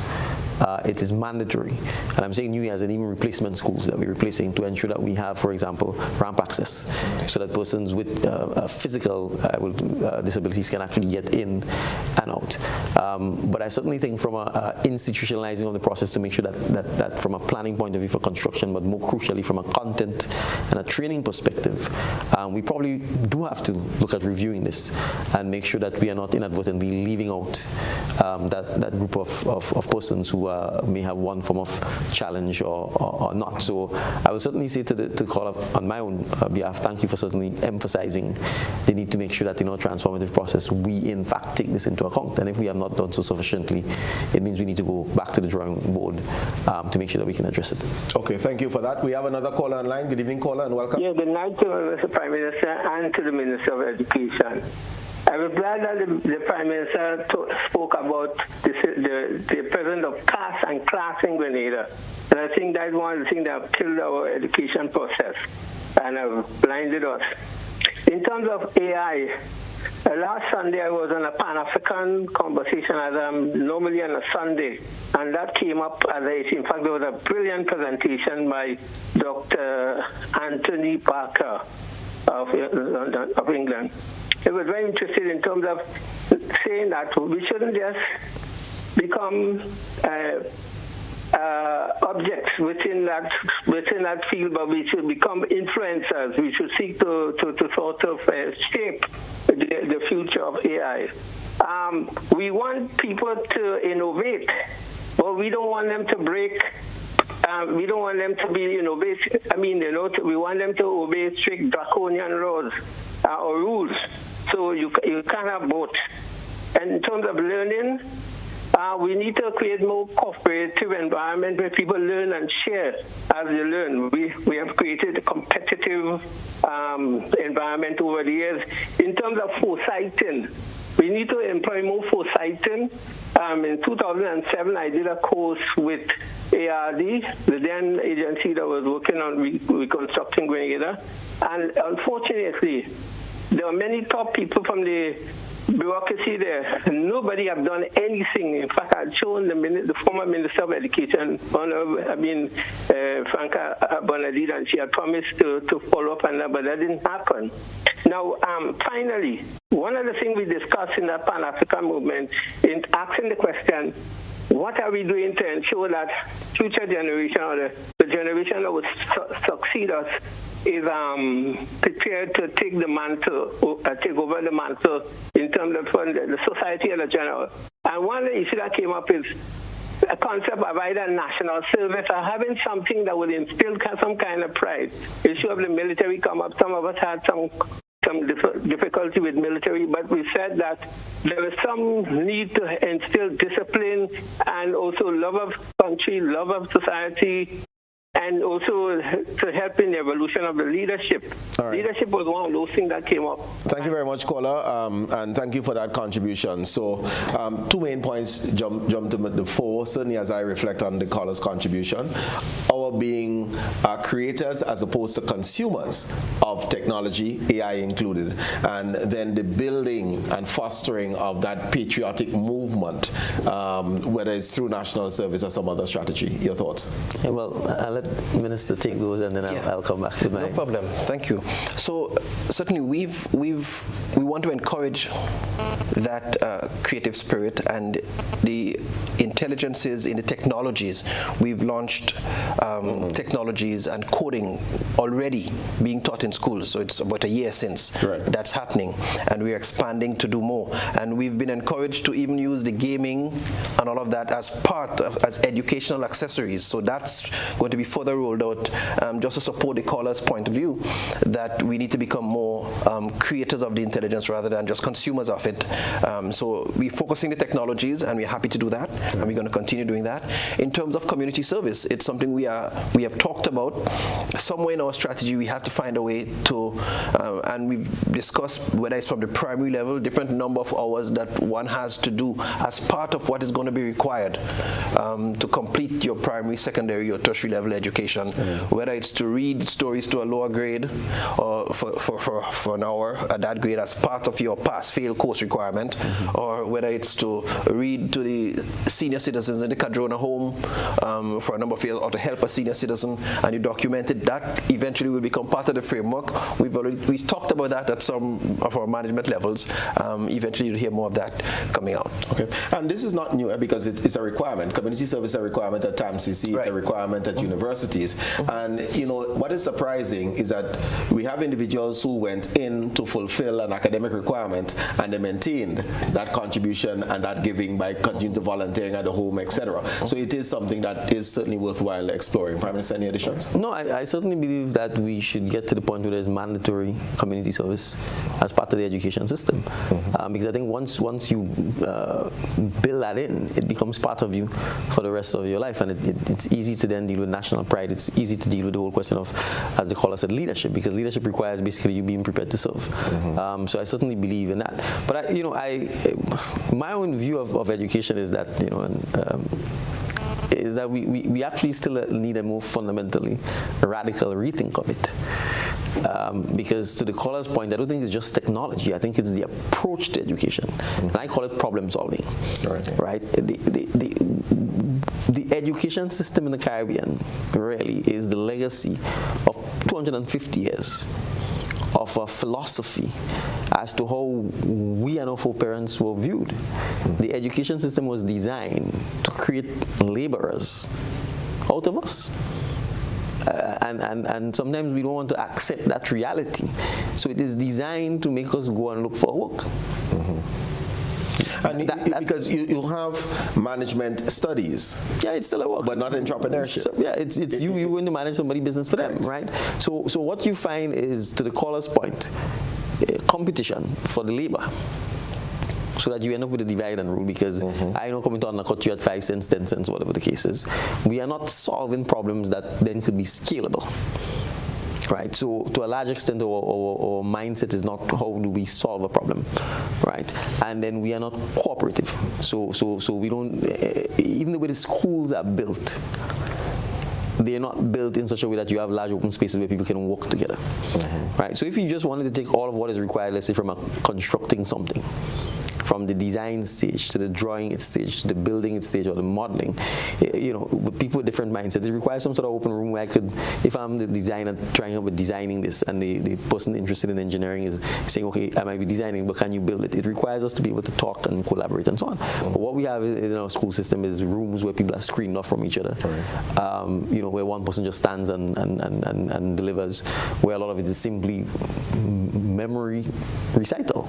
[SPEAKER 3] it is mandatory, and I'm saying new as in even replacement schools that we're replacing, to ensure that we have, for example, ramp access, so that persons with physical disabilities can actually get in and out. But I certainly think from institutionalizing of the process to make sure that from a planning point of view for construction, but more crucially from a content and a training perspective, we probably do have to look at reviewing this and make sure that we are not inadvertently leaving out that group of persons who may have one form of challenge or not. So I will certainly say to the caller on my own behalf, thank you for certainly emphasizing the need to make sure that in our transformative process we in fact take this into account. And if we have not done so sufficiently, it means we need to go back to the drawing board to make sure that we can address it.
[SPEAKER 2] Okay, thank you for that. We have another caller online. Good evening, caller, and welcome.
[SPEAKER 12] Yeah, good night to Mr. Prime Minister and to the Minister of Education. I was glad that the Prime Minister spoke about the presence of caste and class in Grenada. And I think that's one of the things that have killed our education process and have blinded us. In terms of AI, last Sunday I was on a Pan-African conversation as I'm normally on a Sunday, and that came up as in fact there was a brilliant presentation by Dr. Anthony Parker of England. It was very interesting in terms of saying that we shouldn't just become objects within that field, but we should become influencers. We should seek to sort of shape the future of AI. We want people to innovate, but we don't want them to break. We don't want them to be innovative. We want them to obey strict draconian laws or rules. So you can't have both. And in terms of learning, we need to create more cooperative environment where people learn and share as they learn. We have created a competitive environment over the years. In terms of foresighting, we need to employ more foresighting. In 2007, I did a course with ARD, the then agency that was working on reconstructing Grenada. And unfortunately, there are many top people from the bureaucracy there. Nobody have done anything. In fact, I'd shown the former Minister of Education, Franca Bonadid, and she had promised to follow up on that, but that didn't happen. Now, finally, one of the things we discussed in that Pan-African movement in asking the question, what are we doing to ensure that future generation or the generation that will succeed us is prepared to take the mantle, take over the mantle in terms of the society in general. And one of the issues that came up is a concept of either national service or having something that would instill some kind of pride. The issue of the military come up. Some of us had some some difficulty with military, but we said that there is some need to instill discipline and also love of country, love of society, and also to help in the evolution of the leadership.
[SPEAKER 2] Right.
[SPEAKER 12] Leadership was one of those things that came up.
[SPEAKER 2] Thank you very much, caller, and thank you for that contribution. So, two main points jump to the fore, certainly as I reflect on the caller's contribution. Our being creators as opposed to consumers of technology, AI included, and then the building and fostering of that patriotic movement, whether it's through national service or some other strategy. Your thoughts?
[SPEAKER 3] Yeah, well, I'll let Minister take those, and then I'll come back to mine.
[SPEAKER 4] No problem. Thank you. So certainly we want to encourage that creative spirit and the intelligences in the technologies. We've launched technologies and coding already being taught in schools. So it's about a year since that's happening, and we're expanding to do more. And we've been encouraged to even use the gaming and all of that as part of as educational accessories. So that's going to be further rolled out, just to support the caller's point of view that we need to become more creators of the intelligence rather than just consumers of it. So we're focusing the technologies, and we're happy to do that, and we're going to continue doing that. In terms of community service, it's something we have talked about. Somewhere in our strategy, we have to find a way to, and we've discussed whether it's from the primary level, different number of hours that one has to do as part of what is going to be required to complete your primary, secondary, or tertiary level education, whether it's to read stories to a lower grade or for an hour at that grade as part of your pass-fail course requirement, or whether it's to read to the senior citizens in the Cadrona home for a number of years, or to help a senior citizen, and you documented that eventually will become part of the framework. We've talked about that at some of our management levels. Eventually you'll hear more of that coming out.
[SPEAKER 2] Okay, and this is not new because it's a requirement. Community service is a requirement at TAMCC, it's a requirement at universities. And you know what is surprising is that we have individuals who went in to fulfill an academic requirement, and they maintained that contribution and that giving by continuing to volunteering at the home, etc. So it is something that is certainly worthwhile exploring. Prime Minister, any additions?
[SPEAKER 3] No, I certainly believe that we should get to the point where there's mandatory community service as part of the education system, because I think once you build that in, it becomes part of you for the rest of your life, and it's easy to then deal with national pride. It's easy to deal with the whole question of, as the caller said, leadership, because leadership requires basically you being prepared to serve. So I certainly believe in that. But my own view of education is that is that we actually still need a more fundamentally radical rethink of it. Because to the caller's point, I don't think it's just technology. I think it's the approach to education. And I call it problem solving. Right? The education system in the Caribbean really is the legacy of 250 years of a philosophy as to how we and our foreparents were viewed. The education system was designed to create laborers out of us. And sometimes we don't want to accept that reality. So it is designed to make us go and look for work.
[SPEAKER 2] And because you have management studies.
[SPEAKER 3] Yeah, it's still a work.
[SPEAKER 2] But not entrepreneurship.
[SPEAKER 3] So, yeah, it's you going to manage somebody's business for them, right? So what you find is, to the caller's point, competition for the labor. So that you end up with a divide and rule, because I know coming to undercut you at 5 cents, 10 cents, whatever the case is. We are not solving problems that then could be scalable. Right, so to a large extent, our mindset is not how do we solve a problem, right? And then we are not cooperative. So we don't. Even the way the schools are built, they are not built in such a way that you have large open spaces where people can work together, right? So if you just wanted to take all of what is required, let's say from constructing something, from the design stage to the drawing stage to the building stage or the modeling, with people with different mindsets, it requires some sort of open room where I could, if I'm the designer trying out with designing this, and the person interested in engineering is saying, okay, I might be designing, but can you build it? It requires us to be able to talk and collaborate and so on. But what we have in our school system is rooms where people are screened off from each other, where one person just stands and delivers, where a lot of it is simply memory recital.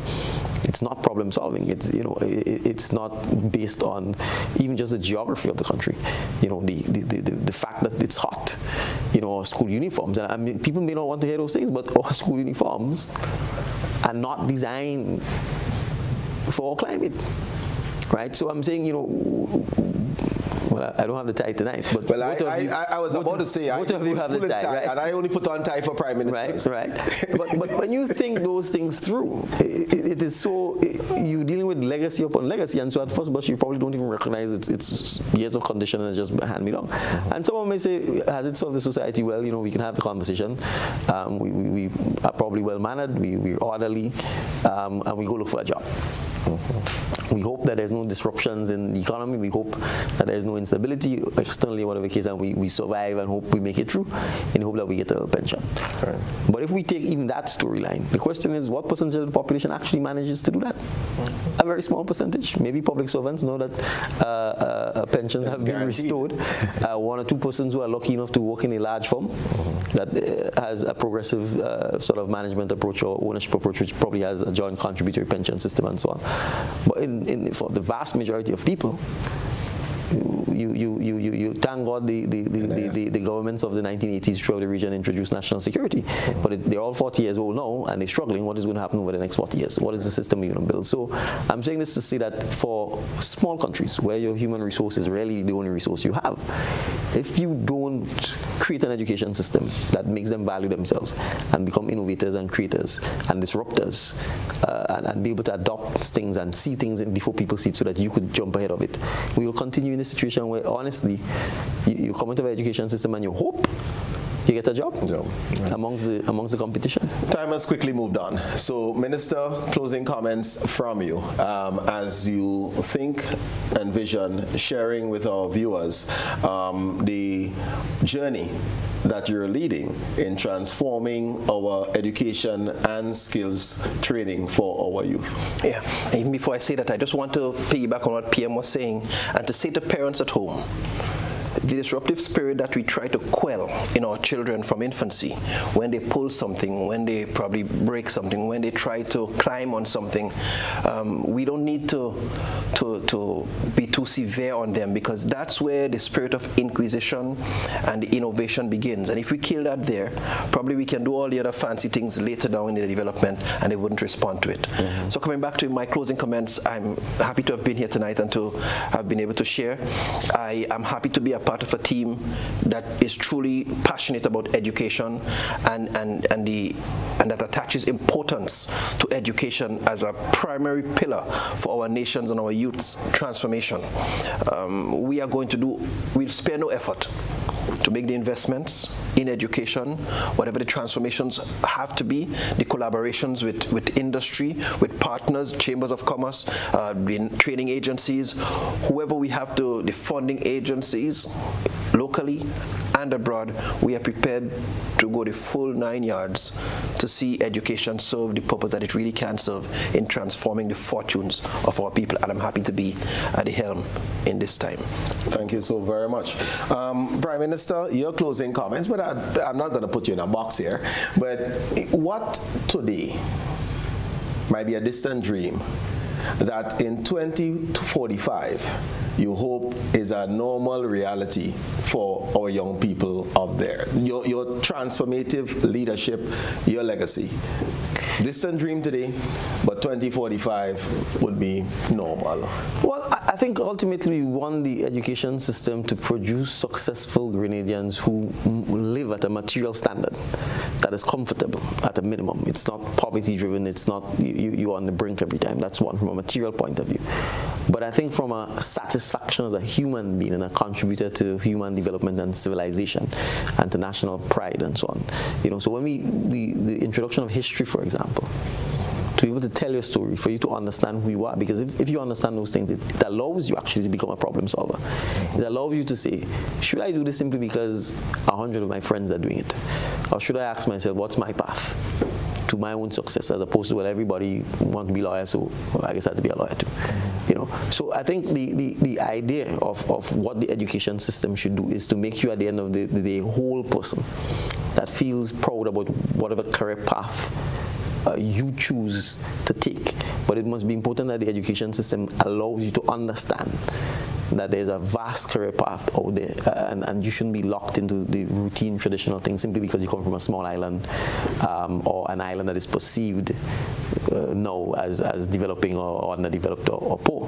[SPEAKER 3] It's not problem solving. It's not based on even just the geography of the country. The fact that it's hot. Our school uniforms. And I mean, people may not want to hear those things, but our school uniforms are not designed for our climate, right? So I'm saying, well, I don't have the tie tonight, but
[SPEAKER 2] I was about to say,
[SPEAKER 3] both of you have the tie, right?
[SPEAKER 2] And I only put on tie for Prime Minister.
[SPEAKER 3] Right. But when you think those things through, it is so, you're dealing with legacy upon legacy, and so at first blush you probably don't even recognize it's years of condition and it's just hand me down. And someone may say, has it served the society well? We can have the conversation. We are probably well mannered, we're orderly, and we go look for a job. We hope that there's no disruptions in the economy. We hope that there's no instability externally, whatever the case, and we survive and hope we make it through in hope that we get a little pension. Right. But if we take even that storyline, the question is, what percentage of the population actually manages to do that? A very small percentage. Maybe public servants know that pensions have been restored. 1 or 2 persons who are lucky enough to work in a large firm that has a progressive sort of management approach or ownership approach, which probably has a joint contributory pension system and so on. But for the vast majority of people, you thank God the governments of the 1980s throughout the region introduced national security, but they're all 40 years old now and they're struggling. What is going to happen over the next 40 years? What is the system we're going to build? So I'm saying this to say that for small countries where your human resource is really the only resource you have, if you don't create an education system that makes them value themselves and become innovators and creators and disruptors and be able to adopt things and see things before people see it so that you could jump ahead of it, we will continue in a situation where honestly you come into the education system and you hope you get a job amongst the competition.
[SPEAKER 2] Time has quickly moved on. So, Minister, closing comments from you as you think and vision sharing with our viewers the journey that you're leading in transforming our education and skills training for our youth.
[SPEAKER 4] Yeah, and even before I say that, I just want to piggyback on what PM was saying and to say to parents at home, the disruptive spirit that we try to quell in our children from infancy, when they pull something, when they probably break something, when they try to climb on something, we don't need to be too severe on them, because that's where the spirit of inquisition and the innovation begins. And if we kill that there, probably we can do all the other fancy things later down in the development and they wouldn't respond to it. So coming back to my closing comments, I'm happy to have been here tonight and to have been able to share. I am happy to be a part of a team that is truly passionate about education and that attaches importance to education as a primary pillar for our nations and our youth's transformation. We'll spare no effort to make the investments in education, whatever the transformations have to be, the collaborations with industry, with partners, chambers of commerce, the training agencies, whoever we have to, the funding agencies, locally and abroad, we are prepared to go the full 9 yards to see education serve the purpose that it really can serve in transforming the fortunes of our people. And I'm happy to be at the helm in this time.
[SPEAKER 2] Thank you so very much. Prime Minister, your closing comments, but I'm not going to put you in a box here, but what today might be a distant dream that in 2045 you hope is a normal reality for our young people out there? Your transformative leadership, your legacy. Distant dream today, but 2045 would be normal.
[SPEAKER 3] Well, I think ultimately we want the education system to produce successful Grenadians who live at a material standard that is comfortable at a minimum. It's not poverty driven, it's not you're on the brink every time. That's one from a material point of view. But I think from a satisfaction as a human being and a contributor to human development and civilization and to national pride and so on. So when the introduction of history, for example, to be able to tell your story, for you to understand who you are, because if you understand those things, it allows you actually to become a problem solver. It allows you to say, should I do this simply because 100 of my friends are doing it? Or should I ask myself, what's my path to my own success, as opposed to, well, everybody wants to be lawyers, so I guess I have to be a lawyer too. So I think the idea of what the education system should do is to make you, at the end of the day, a whole person that feels proud about whatever career path you choose to take. But it must be important that the education system allows you to understand that there's a vast career path out there, and you shouldn't be locked into the routine traditional things simply because you come from a small island or an island that is perceived now as developing or underdeveloped or poor.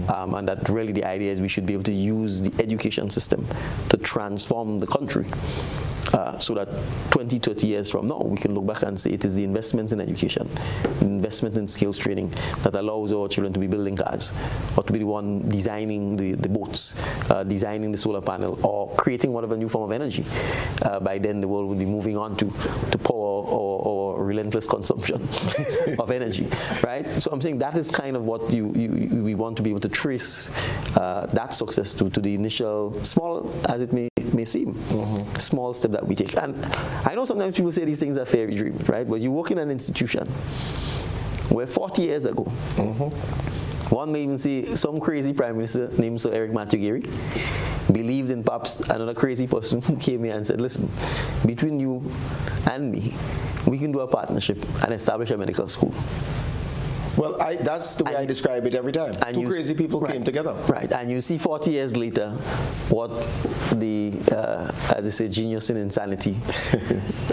[SPEAKER 3] And that really the idea is we should be able to use the education system to transform the country. So that 20, 30 years from now, we can look back and say it is the investments in education, investment in skills training that allows our children to be building cars, or to be the one designing the boats, designing the solar panel, or creating whatever new form of energy. By then, the world will be moving on to power or relentless consumption of energy, right? So I'm saying that is kind of what we want to be able to trace that success to the initial, small as it may seem, small step that we take. And I know sometimes people say these things are fairy dreams, right? But you work in an institution where 40 years ago, one may even say some crazy prime minister named Sir Eric Matthew Geary believed in perhaps another crazy person who came here and said, listen, between you and me, we can do a partnership and establish a medical school.
[SPEAKER 2] Well, that's the way I describe it every time. Two crazy people came together.
[SPEAKER 3] Right, and you see 40 years later what the, as I say, genius in insanity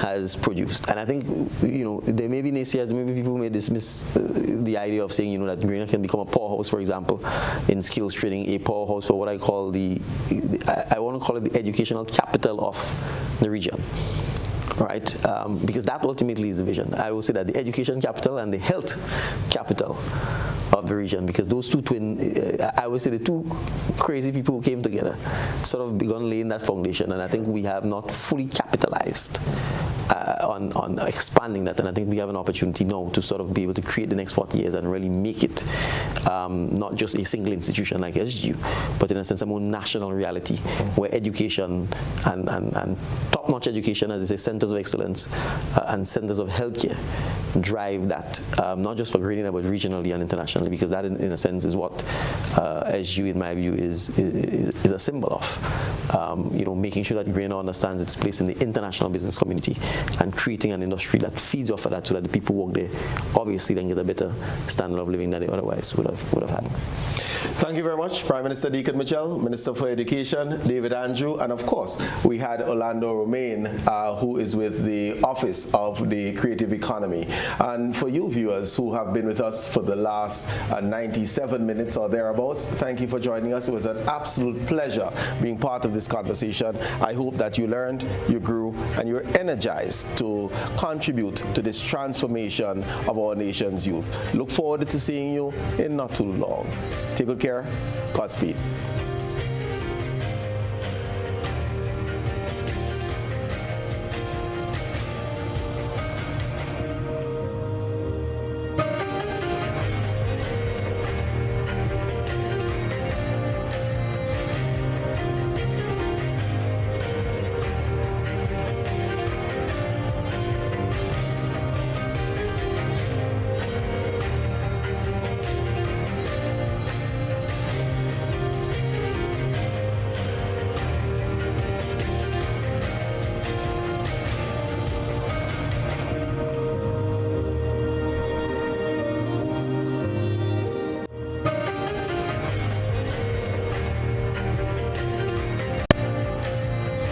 [SPEAKER 3] has produced. And I think, there may be naysayers, maybe people who may dismiss the idea of saying, that Grenada can become a powerhouse, for example, in skills training, a powerhouse, or what I call I want to call it the educational capital of the region. Right, because that ultimately is the vision. I will say that the education capital and the health capital of the region, because those two I would say the two crazy people who came together sort of begun laying that foundation, and I think we have not fully capitalized on expanding that, and I think we have an opportunity now to sort of be able to create the next 40 years and really make it not just a single institution like SGU, but in a sense a more national reality where education and top-notch education, as I say, centers of excellence and centers of healthcare drive that, not just for Grenada but regionally and internationally, because that in a sense is what SGU in my view is a symbol of. Making sure that Grenada understands its place in the international business community and creating an industry that feeds off of that, so that the people who work there obviously then get a better standard of living than they otherwise would have had.
[SPEAKER 2] Thank you very much, Prime Minister Dickon Mitchell, Minister for Education, David Andrew, and of course, we had Orlando Romain, who is with the Office of the Creative Economy. And for you viewers who have been with us for the last 97 minutes or thereabouts, thank you for joining us. It was an absolute pleasure being part of this conversation. I hope that you learned, you grew, and you're energized to contribute to this transformation of our nation's youth. Look forward to seeing you in not too long. Take good care. Godspeed.